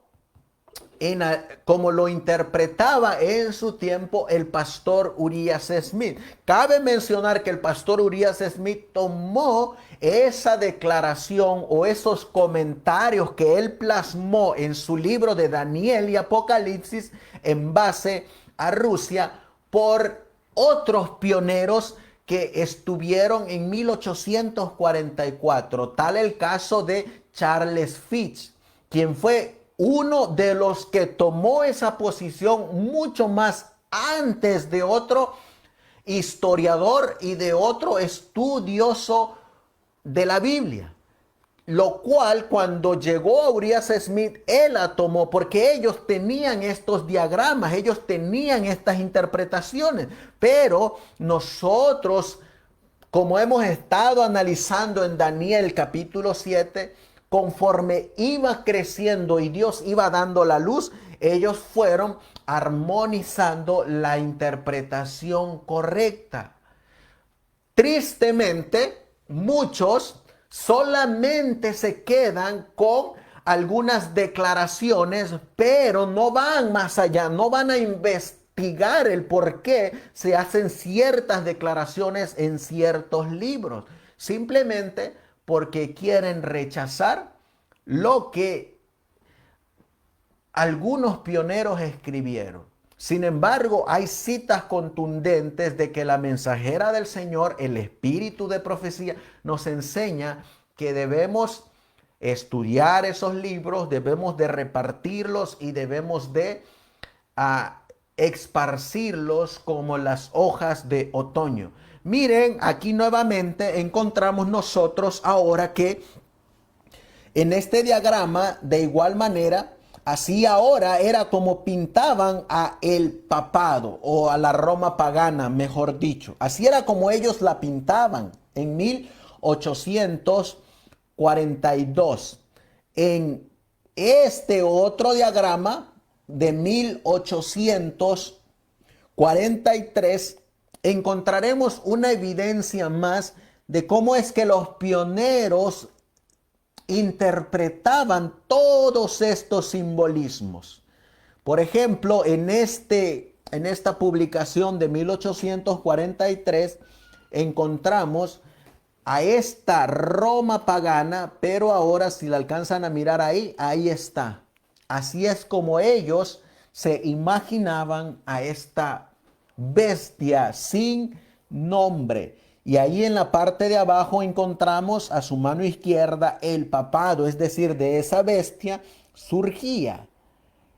lo interpretaba en su tiempo el pastor Urias Smith. Cabe mencionar que el pastor Urias Smith tomó esa declaración o esos comentarios que él plasmó en su libro de Daniel y Apocalipsis en base a Rusia por otros pioneros que estuvieron en 1844. Tal el caso de Charles Fitch, quien fue uno de los que tomó esa posición mucho más antes de otro historiador y de otro estudioso de la Biblia. Lo cual cuando llegó a Urias Smith, él la tomó porque ellos tenían estos diagramas, ellos tenían estas interpretaciones. Pero nosotros, como hemos estado analizando en Daniel capítulo 7, conforme iba creciendo y Dios iba dando la luz, ellos fueron armonizando la interpretación correcta. Tristemente, muchos Solamente se quedan con algunas declaraciones, pero no van más allá, no van a investigar el por qué se hacen ciertas declaraciones en ciertos libros. Simplemente porque quieren rechazar lo que algunos pioneros escribieron. Sin embargo, hay citas contundentes de que la mensajera del Señor, el espíritu de profecía, nos enseña que debemos estudiar esos libros, debemos de repartirlos y debemos de esparcirlos como las hojas de otoño. Miren, aquí nuevamente encontramos nosotros ahora que en este diagrama, de igual manera, así ahora era como pintaban a el papado o a la Roma pagana, mejor dicho. Así era como ellos la pintaban en 1842. En este otro diagrama de 1843 encontraremos una evidencia más de cómo es que los pioneros interpretaban todos estos simbolismos. Por ejemplo, en esta publicación de 1843 encontramos a esta Roma pagana, pero ahora si la alcanzan a mirar ahí, ahí está. Así es como ellos se imaginaban a esta bestia sin nombre. Y ahí en la parte de abajo encontramos a su mano izquierda el papado, es decir, de esa bestia surgía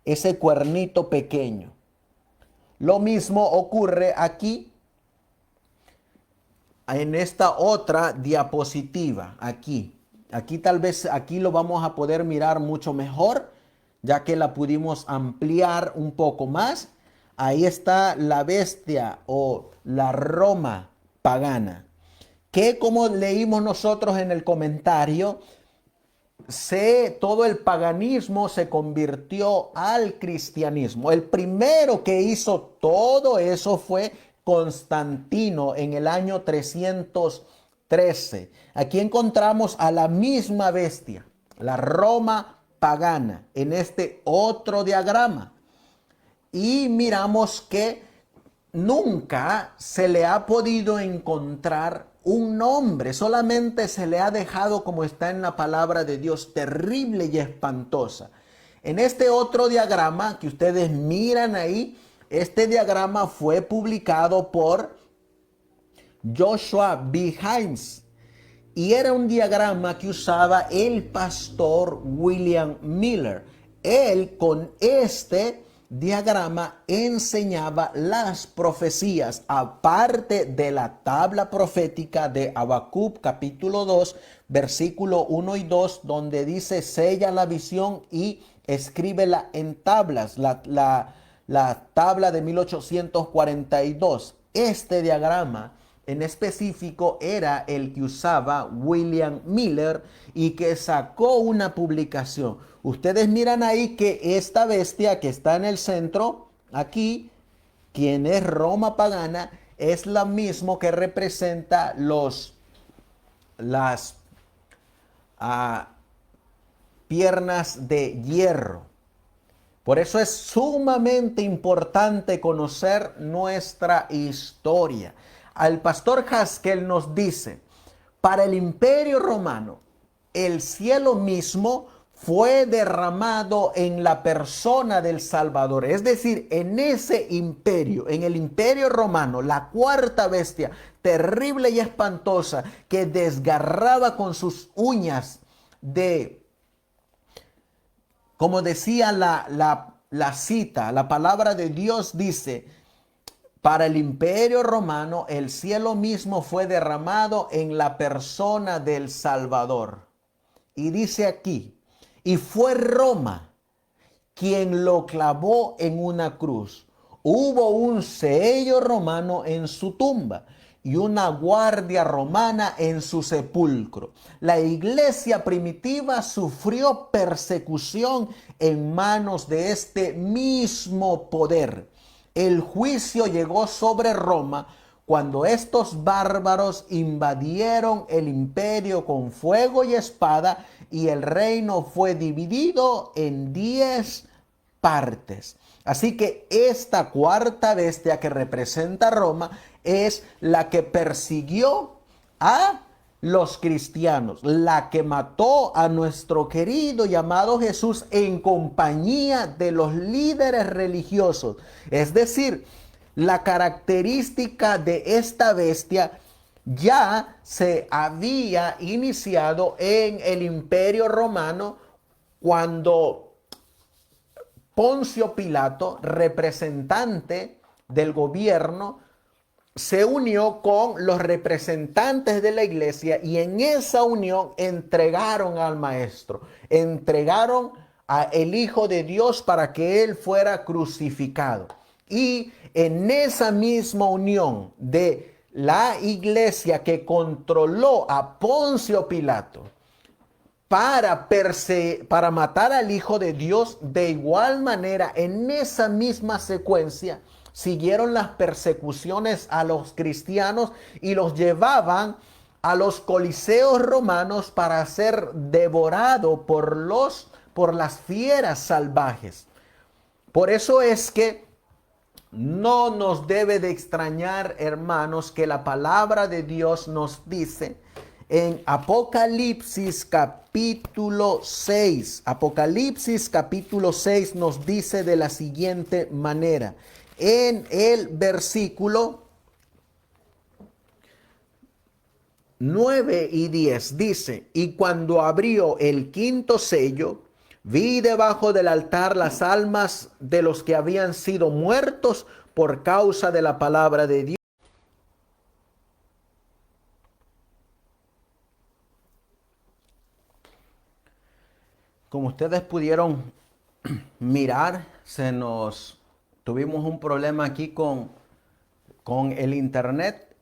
ese cuernito pequeño. Lo mismo ocurre aquí, en esta otra diapositiva, aquí. Aquí tal vez, aquí lo vamos a poder mirar mucho mejor, ya que la pudimos ampliar un poco más. Ahí está la bestia o la Roma pagana, que como leímos nosotros en el comentario, todo el paganismo se convirtió al cristianismo. El primero que hizo todo eso fue Constantino en el año 313. Aquí encontramos a la misma bestia, la Roma pagana, en este otro diagrama. Y miramos que nunca se le ha podido encontrar un nombre, solamente se le ha dejado como está en la palabra de Dios, terrible y espantosa. En este otro diagrama que ustedes miran ahí, este diagrama fue publicado por Joshua B. Himes y era un diagrama que usaba el pastor William Miller. Él con este diagrama enseñaba las profecías, aparte de la tabla profética de Habacuc capítulo 2, versículo 1 y 2, donde dice: sella la visión y escríbela en tablas, la tabla de 1842. Este diagrama en específico era el que usaba William Miller y que sacó una publicación. Ustedes miran ahí que esta bestia que está en el centro, aquí, quien es Roma pagana, es la misma que representa las piernas de hierro. Por eso es sumamente importante conocer nuestra historia. Al pastor Haskell nos dice: para el Imperio Romano, el cielo mismo fue derramado en la persona del Salvador. Es decir, en ese imperio, en el Imperio Romano, la cuarta bestia, terrible y espantosa, que desgarraba con sus uñas como decía la cita, la palabra de Dios dice: para el Imperio Romano, el cielo mismo fue derramado en la persona del Salvador. Y dice aquí: y fue Roma quien lo clavó en una cruz. Hubo un sello romano en su tumba y una guardia romana en su sepulcro. La iglesia primitiva sufrió persecución en manos de este mismo poder. El juicio llegó sobre Roma cuando estos bárbaros invadieron el imperio con fuego y espada, y el reino fue dividido en 10 partes. Así que esta cuarta bestia que representa a Roma es la que persiguió a los cristianos, la que mató a nuestro querido y amado Jesús en compañía de los líderes religiosos. Es decir, la característica de esta bestia ya se había iniciado en el Imperio Romano cuando Poncio Pilato, representante del gobierno, se unió con los representantes de la iglesia y en esa unión entregaron al maestro, entregaron al Hijo de Dios para que él fuera crucificado. Y en esa misma unión de la iglesia que controló a Poncio Pilato para matar al Hijo de Dios, de igual manera, en esa misma secuencia, siguieron las persecuciones a los cristianos y los llevaban a los coliseos romanos para ser devorado por las fieras salvajes. Por eso es que no nos debe de extrañar, hermanos, que la palabra de Dios nos dice en Apocalipsis capítulo 6. Apocalipsis capítulo 6 nos dice de la siguiente manera. En el versículo 9 y 10 dice: y cuando abrió el quinto sello, vi debajo del altar las almas de los que habían sido muertos por causa de la palabra de Dios. Como ustedes pudieron mirar, tuvimos un problema aquí con el internet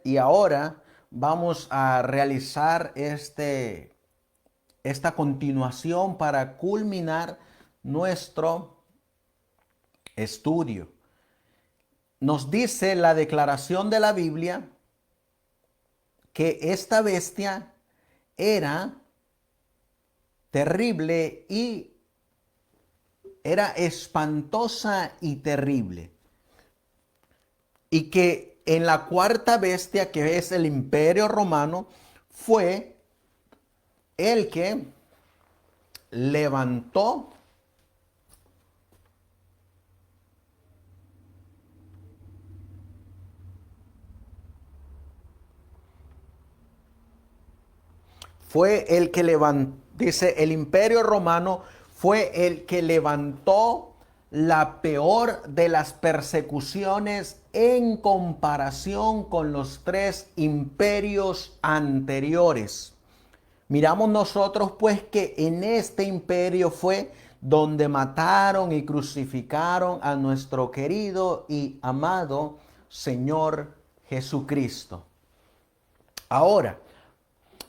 y ahora vamos a realizar esta continuación para culminar nuestro estudio. Nos dice la declaración de la Biblia que esta bestia era terrible y era espantosa y terrible. Y que en la cuarta bestia, que es el Imperio Romano, fue el que levantó dice, el Imperio Romano fue el que levantó la peor de las persecuciones en comparación con los 3 imperios anteriores. Miramos nosotros pues que en este imperio fue donde mataron y crucificaron a nuestro querido y amado Señor Jesucristo. Ahora,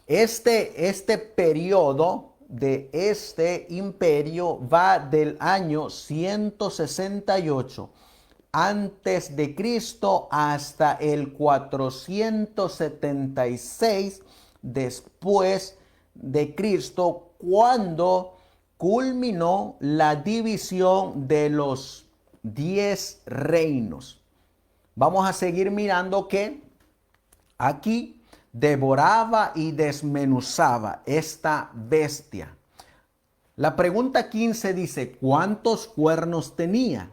este periodo de este imperio va del año 168 antes de Cristo hasta el 476 después de Cristo, cuando culminó la división de los 10 reinos. Vamos a seguir mirando que aquí devoraba y desmenuzaba esta bestia. La pregunta 15 dice: ¿cuántos cuernos tenía?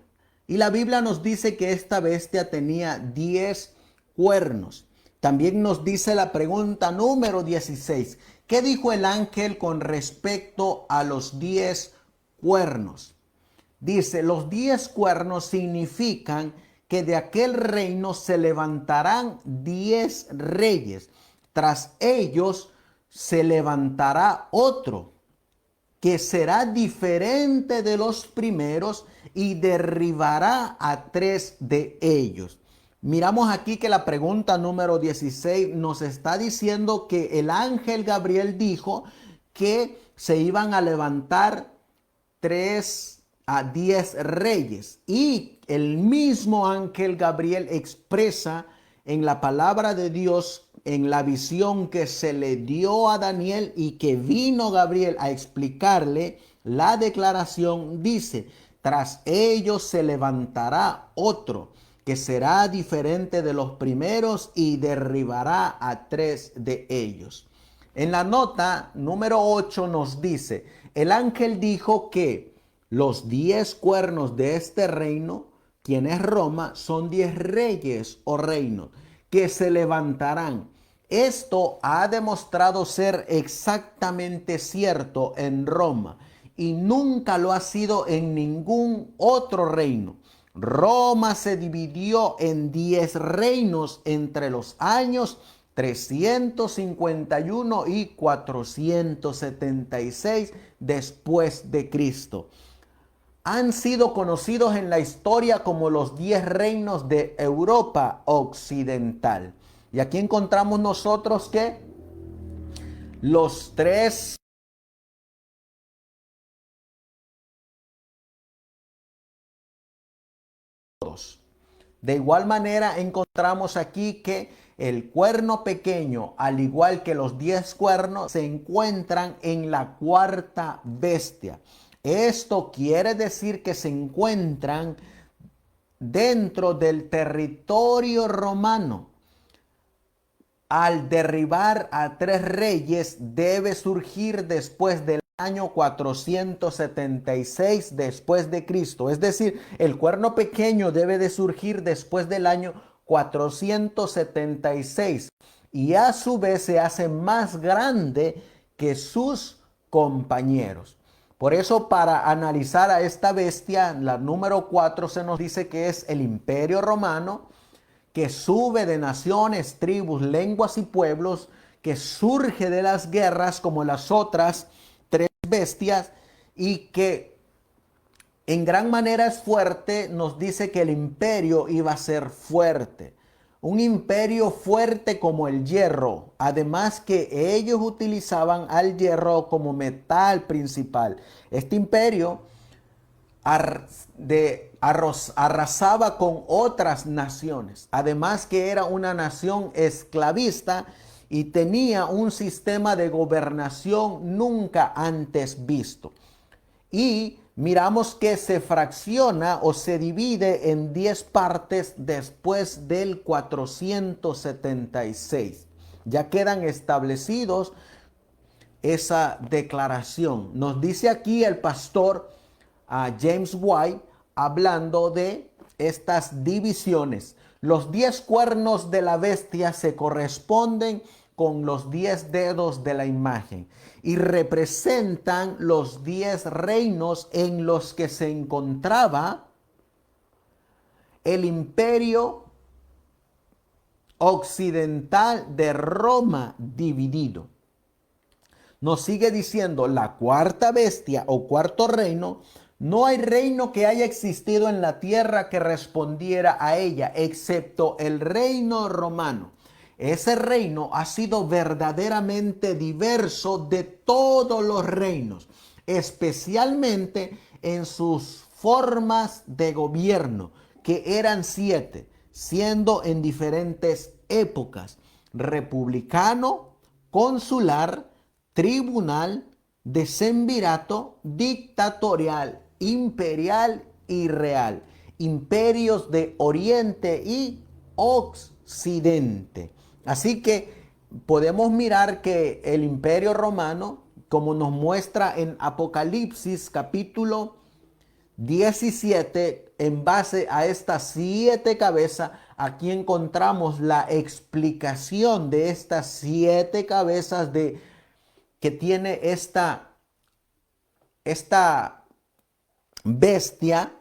Y la Biblia nos dice que esta bestia tenía 10 cuernos. También nos dice la pregunta número 16: ¿qué dijo el ángel con respecto a los 10 cuernos? Dice: los 10 cuernos significan que de aquel reino se levantarán 10 reyes. Tras ellos se levantará otro que será diferente de los primeros y derribará a 3 de ellos. Miramos aquí que la pregunta número 16 nos está diciendo que el ángel Gabriel dijo que se iban a levantar 3 a 10 reyes. Y el mismo ángel Gabriel expresa en la palabra de Dios, en la visión que se le dio a Daniel y que vino Gabriel a explicarle la declaración, dice: tras ellos se levantará otro que será diferente de los primeros y derribará a 3 de ellos. En la nota número 8 nos dice: el ángel dijo que los 10 cuernos de este reino, quien es Roma, son 10 reyes o reinos que se levantarán. Esto ha demostrado ser exactamente cierto en Roma y nunca lo ha sido en ningún otro reino. Roma se dividió en 10 reinos entre los años 351 y 476 después de Cristo. Han sido conocidos en la historia como los 10 reinos de Europa occidental. Y aquí encontramos nosotros que los 3 de igual manera encontramos aquí que el cuerno pequeño, al igual que los 10 cuernos, se encuentran en la cuarta bestia. Esto quiere decir que se encuentran dentro del territorio romano. Al derribar a 3 reyes, debe surgir después del año 476 después de Cristo. Es decir, el cuerno pequeño debe de surgir después del año 476 y a su vez se hace más grande que sus compañeros. Por eso, para analizar a esta bestia, la número 4 se nos dice que es el Imperio Romano, que sube de naciones, tribus, lenguas y pueblos, que surge de las guerras como las otras 3 bestias y que en gran manera es fuerte. Nos dice que el imperio iba a ser fuerte. Un imperio fuerte como el hierro. Además que ellos utilizaban al hierro como metal principal. Este imperio arrasaba con otras naciones. Además que era una nación esclavista y tenía un sistema de gobernación nunca antes visto. Y miramos que se fracciona o se divide en 10 partes después del 476. Ya quedan establecidos esa declaración. Nos dice aquí el pastor James White hablando de estas divisiones. Los 10 cuernos de la bestia se corresponden con los 10 dedos de la imagen y representan los 10 reinos en los que se encontraba el imperio occidental de Roma dividido. Nos sigue diciendo la cuarta bestia o cuarto reino. No hay reino que haya existido en la tierra que respondiera a ella, excepto el reino romano. Ese reino ha sido verdaderamente diverso de todos los reinos, especialmente en sus formas de gobierno, que eran 7, siendo en diferentes épocas: republicano, consular, tribunal, decemvirato, dictatorial, imperial y real, imperios de Oriente y Occidente. Así que podemos mirar que el imperio romano, como nos muestra en Apocalipsis capítulo 17, en base a estas 7 cabezas, aquí encontramos la explicación de estas 7 cabezas que tiene esta bestia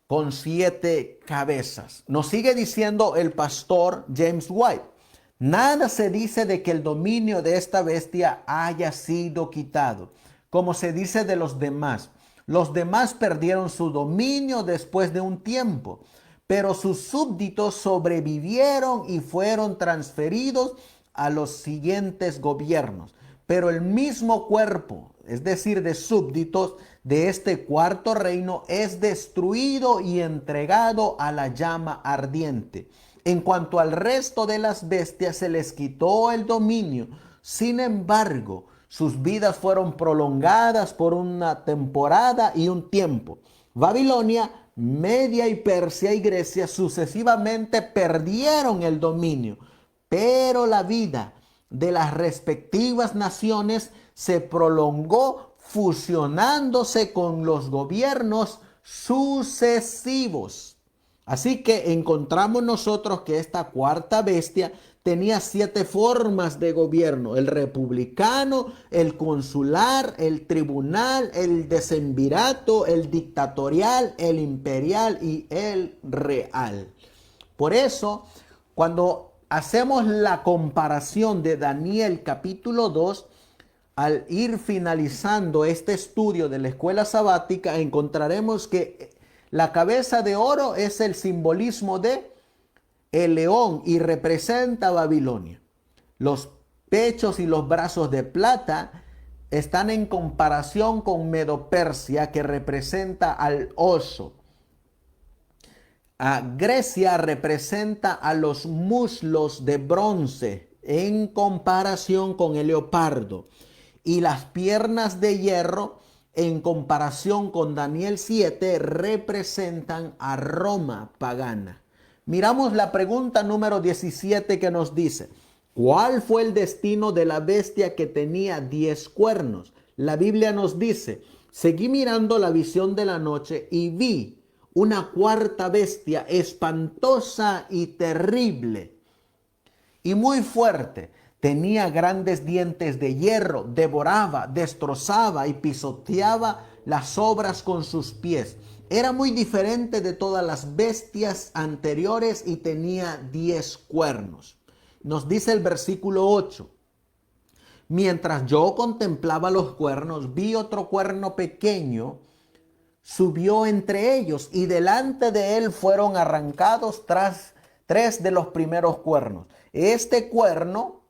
con 7 cabezas. Nos sigue diciendo el pastor James White: nada se dice de que el dominio de esta bestia haya sido quitado, como se dice de los demás. Los demás perdieron su dominio después de un tiempo, pero sus súbditos sobrevivieron y fueron transferidos a los siguientes gobiernos. pero el mismo cuerpo, es decir, de súbditos de este cuarto reino, es destruido y entregado a la llama ardiente. En cuanto al resto de las bestias, se les quitó el dominio. Sin embargo, sus vidas fueron prolongadas por una temporada y un tiempo. Babilonia, Media y Persia y Grecia sucesivamente perdieron el dominio, pero la vida de las respectivas naciones se prolongó fusionándose con los gobiernos sucesivos. Así que encontramos nosotros que esta cuarta bestia tenía 7 formas de gobierno: el republicano, el consular, el tribunal, el decemvirato, el dictatorial, el imperial y el real. Por eso, cuando hacemos la comparación de Daniel capítulo 2, al ir finalizando este estudio de la escuela sabática, encontraremos que la cabeza de oro es el simbolismo de el león y representa a Babilonia. Los pechos y los brazos de plata están en comparación con Medo-Persia, que representa al oso. Grecia representa a los muslos de bronce en comparación con el leopardo, y las piernas de hierro en comparación con Daniel 7 representan a Roma pagana. Miramos la pregunta número 17 que nos dice: ¿cuál fue el destino de la bestia que tenía 10 cuernos? La Biblia nos dice: seguí mirando la visión de la noche y vi una cuarta bestia espantosa y terrible y muy fuerte. Tenía grandes dientes de hierro, devoraba, destrozaba y pisoteaba las obras con sus pies. Era muy diferente de todas las bestias anteriores y tenía 10 cuernos. Nos dice el versículo 8: mientras yo contemplaba los cuernos, vi otro cuerno pequeño, subió entre ellos, y delante de él fueron arrancados 3 de los primeros cuernos. Este cuerno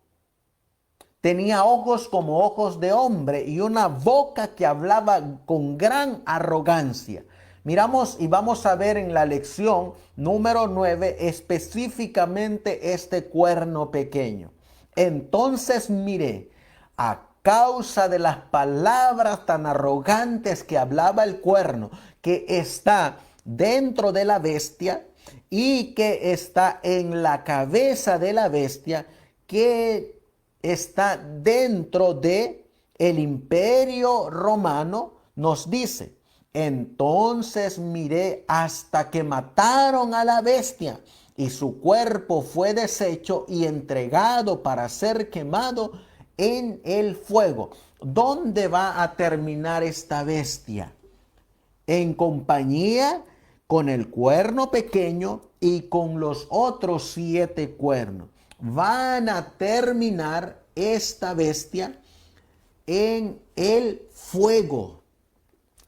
tenía ojos como ojos de hombre y una boca que hablaba con gran arrogancia. Miramos y vamos a ver en la lección número 9 específicamente este cuerno pequeño. Entonces miré, a causa de las palabras tan arrogantes que hablaba el cuerno, que está dentro de la bestia y que está en la cabeza de la bestia, que está dentro de el imperio romano, nos dice: entonces miré hasta que mataron a la bestia, y su cuerpo fue deshecho y entregado para ser quemado en el fuego. ¿Dónde va a terminar esta bestia? En compañía con el cuerno pequeño y con los otros 7 cuernos. Van a terminar esta bestia en el fuego.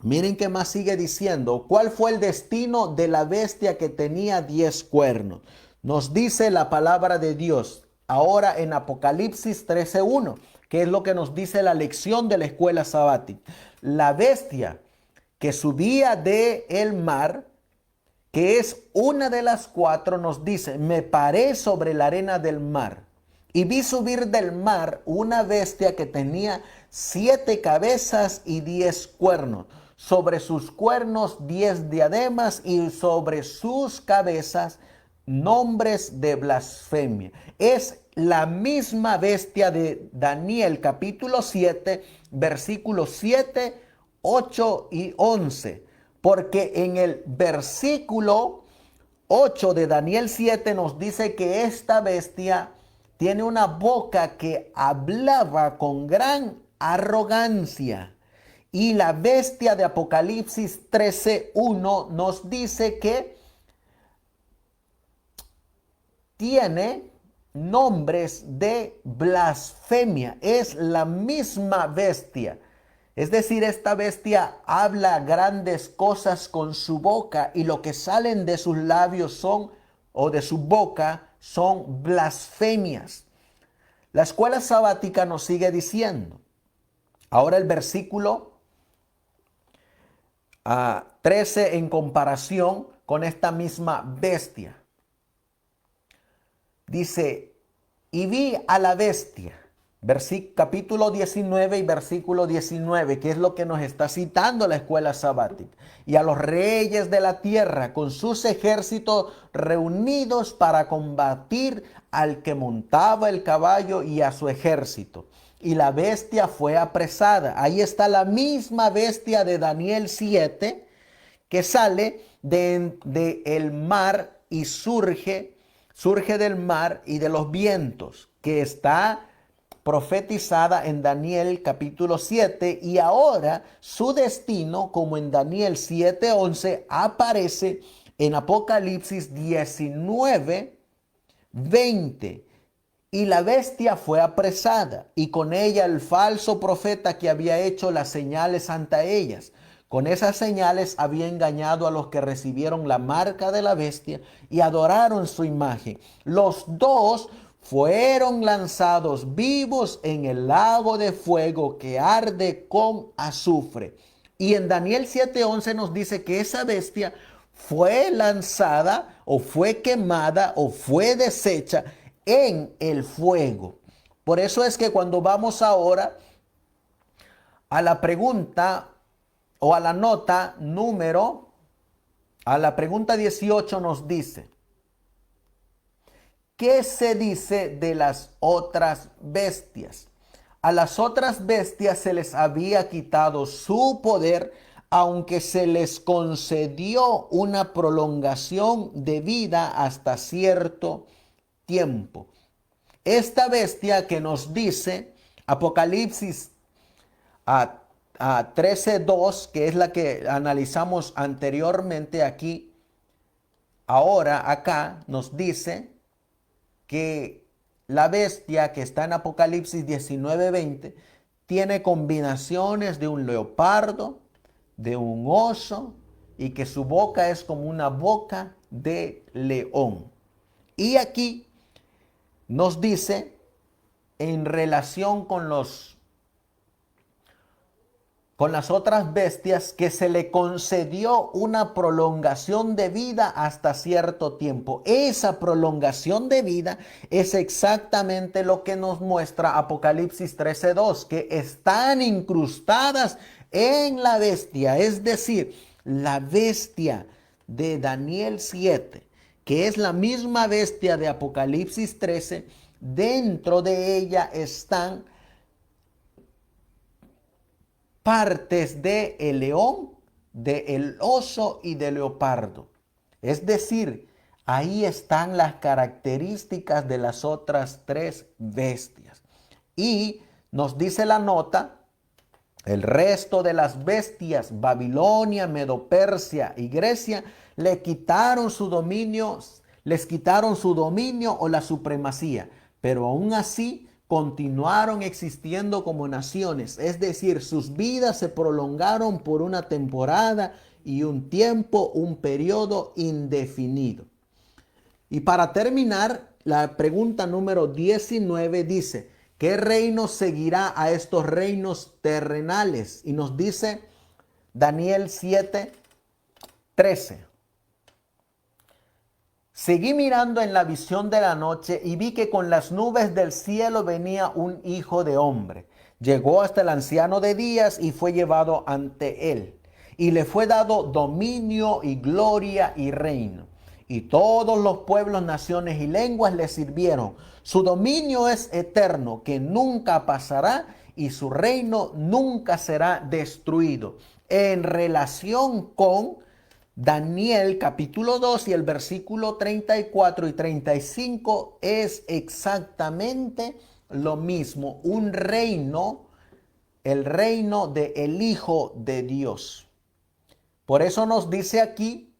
Miren qué más sigue diciendo. ¿Cuál fue el destino de la bestia que tenía 10 cuernos? Nos dice la palabra de Dios ahora en Apocalipsis 13:1, que es lo que nos dice la lección de la escuela sabática. La bestia que subía del mar, que es una de las 4, nos dice: me paré sobre la arena del mar y vi subir del mar una bestia que tenía 7 cabezas y 10 cuernos. Sobre sus cuernos 10 diademas y sobre sus cabezas nombres de blasfemia. Es la misma bestia de Daniel capítulo 7, versículos 7, 8 y 11. Porque en el versículo 8 de Daniel 7 nos dice que esta bestia tiene una boca que hablaba con gran arrogancia. Y la bestia de Apocalipsis 13:1 nos dice que tiene nombres de blasfemia. Es la misma bestia. Es decir, esta bestia habla grandes cosas con su boca, y lo que salen de sus labios o de su boca son blasfemias. La escuela sabática nos sigue diciendo: Ahora el versículo 13 en comparación con esta misma bestia. Dice, y vi a la bestia, capítulo 19 y versículo 19, que es lo que nos está citando la escuela sabática, y a los reyes de la tierra con sus ejércitos reunidos para combatir al que montaba el caballo y a su ejército. Y la bestia fue apresada. Ahí está la misma bestia de Daniel 7 que sale de el mar y surge del mar y de los vientos, que está profetizada en Daniel capítulo 7, y ahora su destino, como en Daniel 7:11, aparece en Apocalipsis 19:20. Y la bestia fue apresada, y con ella el falso profeta que había hecho las señales ante ellas. Con esas señales había engañado a los que recibieron la marca de la bestia y adoraron su imagen. Los dos fueron lanzados vivos en el lago de fuego que arde con azufre. Y en Daniel 7:11 nos dice que esa bestia fue lanzada o fue quemada o fue deshecha en el fuego. Por eso es que cuando vamos ahora a la pregunta o a la nota número, a la pregunta 18 nos dice, ¿qué se dice de las otras bestias? A las otras bestias se les había quitado su poder, aunque se les concedió una prolongación de vida hasta cierto tiempo. Esta bestia que nos dice Apocalipsis 13:2, que es la que analizamos anteriormente aquí, ahora acá nos dice que la bestia que está en Apocalipsis 19:20 tiene combinaciones de un leopardo, de un oso, y que su boca es como una boca de león. Y aquí nos dice en relación con las otras bestias que se le concedió una prolongación de vida hasta cierto tiempo. Esa prolongación de vida es exactamente lo que nos muestra Apocalipsis 13:2, que están incrustadas en la bestia, es decir, la bestia de Daniel 7, que es la misma bestia de Apocalipsis 13, dentro de ella están partes de el león, del oso y del leopardo. Es decir, ahí están las características de las otras tres bestias. Y nos dice la nota, el resto de las bestias, Babilonia, Medo-Persia y Grecia, les quitaron su dominio o la supremacía, pero aún así continuaron existiendo como naciones, es decir, sus vidas se prolongaron por una temporada y un tiempo, un periodo indefinido. Y para terminar, la pregunta número 19 dice, ¿qué reino seguirá a estos reinos terrenales? Y nos dice Daniel 7:13. Seguí mirando en la visión de la noche y vi que con las nubes del cielo venía un hijo de hombre. Llegó hasta el anciano de días y fue llevado ante él. Y le fue dado dominio y gloria y reino. Y todos los pueblos, naciones y lenguas le sirvieron. Su dominio es eterno, que nunca pasará, y su reino nunca será destruido. En relación con Daniel capítulo 2 y el versículo 34 y 35 es exactamente lo mismo. Un reino, el reino del Hijo de Dios. Por eso nos dice aquí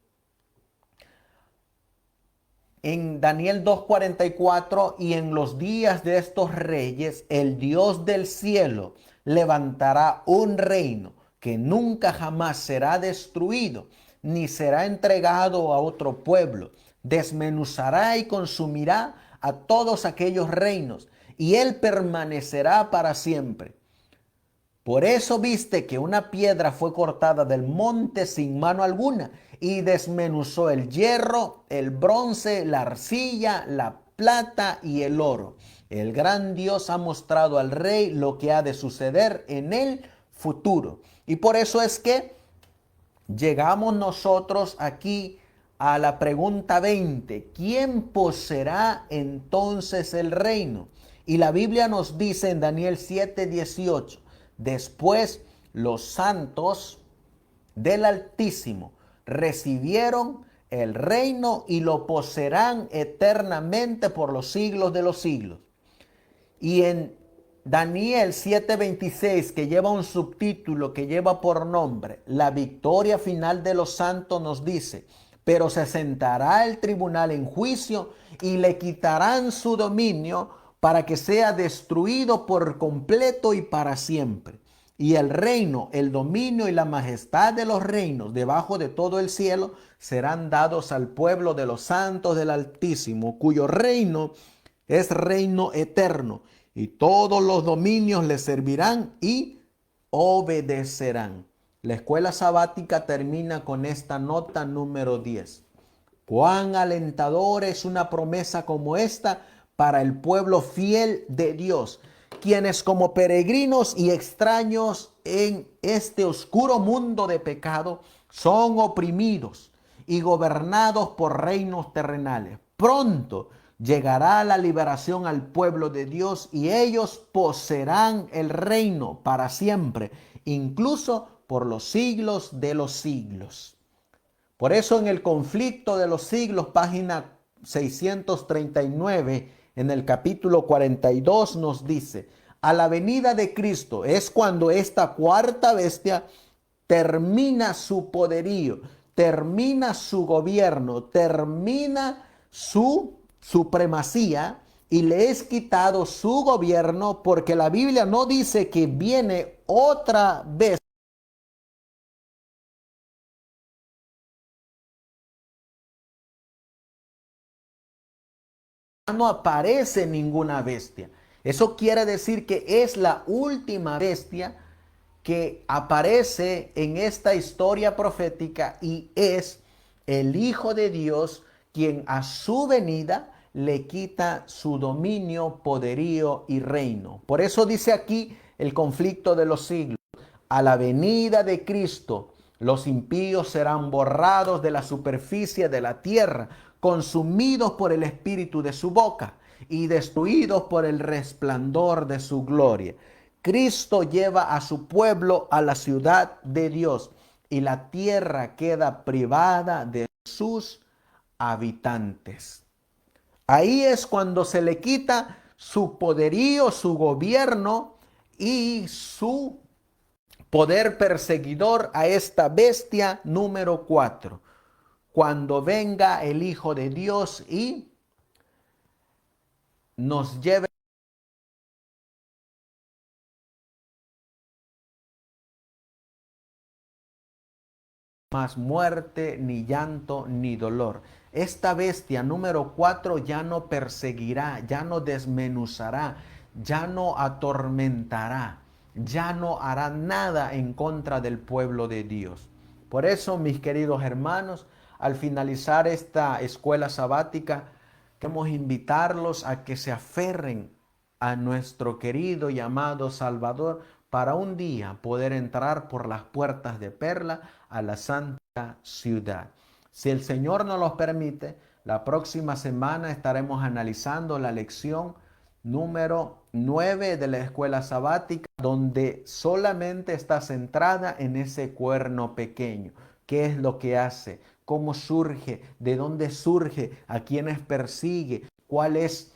en Daniel 2:44, y en los días de estos reyes, el Dios del cielo levantará un reino que nunca jamás será destruido, ni será entregado a otro pueblo. Desmenuzará y consumirá a todos aquellos reinos, y él permanecerá para siempre. Por eso viste que una piedra fue cortada del monte sin mano alguna y desmenuzó el hierro, el bronce, la arcilla, la plata y el oro. El gran Dios ha mostrado al rey lo que ha de suceder en el futuro. Y por eso es que llegamos nosotros aquí a la pregunta 20. ¿Quién poseerá entonces el reino? Y la Biblia nos dice en Daniel 7:18, después los santos del Altísimo recibieron el reino y lo poseerán eternamente por los siglos de los siglos. Y en Daniel 7:26, que lleva un subtítulo que lleva por nombre La victoria final de los santos, nos dice, pero se sentará el tribunal en juicio y le quitarán su dominio para que sea destruido por completo y para siempre. Y el reino, el dominio y la majestad de los reinos debajo de todo el cielo serán dados al pueblo de los santos del Altísimo, cuyo reino es reino eterno, y todos los dominios le servirán y obedecerán. La escuela sabática termina con esta nota número 10. Cuán alentador es una promesa como esta para el pueblo fiel de Dios, quienes como peregrinos y extraños en este oscuro mundo de pecado son oprimidos y gobernados por reinos terrenales. Pronto llegará la liberación al pueblo de Dios y ellos poseerán el reino para siempre, incluso por los siglos de los siglos. Por eso en el conflicto de los siglos, página 639, en el capítulo 42 nos dice, a la venida de Cristo es cuando esta cuarta bestia termina su poderío, termina su gobierno, termina su supremacía y le es quitado su gobierno, porque la Biblia no dice que viene otra vez. No aparece ninguna bestia. Eso quiere decir que es la última bestia que aparece en esta historia profética y es el Hijo de Dios quien a su venida le quita su dominio, poderío y reino. Por eso dice aquí el conflicto de los siglos. A la venida de Cristo, los impíos serán borrados de la superficie de la tierra, consumidos por el espíritu de su boca y destruidos por el resplandor de su gloria. Cristo lleva a su pueblo a la ciudad de Dios y la tierra queda privada de sus habitantes. Ahí es cuando se le quita su poderío, su gobierno y su poder perseguidor a esta bestia número 4. Cuando venga el Hijo de Dios y nos lleve más muerte, ni llanto, ni dolor. Esta bestia número 4 ya no perseguirá, ya no desmenuzará, ya no atormentará, ya no hará nada en contra del pueblo de Dios. Por eso, mis queridos hermanos, al finalizar esta escuela sabática, queremos invitarlos a que se aferren a nuestro querido y amado Salvador para un día poder entrar por las puertas de perla a la santa ciudad. Si el Señor nos lo permite, la próxima semana estaremos analizando la lección número 9 de la escuela sabática, donde solamente está centrada en ese cuerno pequeño. ¿Qué es lo que hace? ¿Cómo surge? ¿De dónde surge? ¿A quiénes persigue? ¿Cuál es?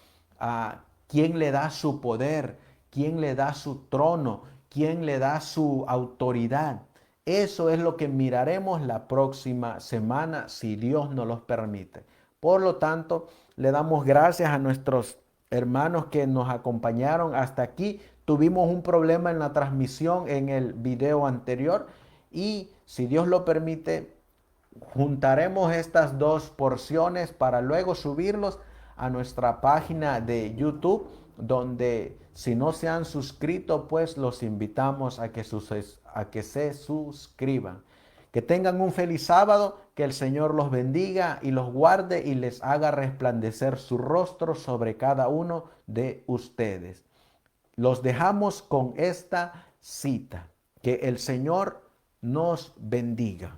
¿Quién le da su poder? ¿Quién le da su trono? ¿Quién le da su autoridad? Eso es lo que miraremos la próxima semana, si Dios nos lo permite. Por lo tanto, le damos gracias a nuestros hermanos que nos acompañaron hasta aquí. Tuvimos un problema en la transmisión en el video anterior y si Dios lo permite, juntaremos estas dos porciones para luego subirlos a nuestra página de YouTube, donde si no se han suscrito, pues los invitamos a que se suscriban. Que tengan un feliz sábado, que el Señor los bendiga y los guarde y les haga resplandecer su rostro sobre cada uno de ustedes. Los dejamos con esta cita. Que el Señor nos bendiga.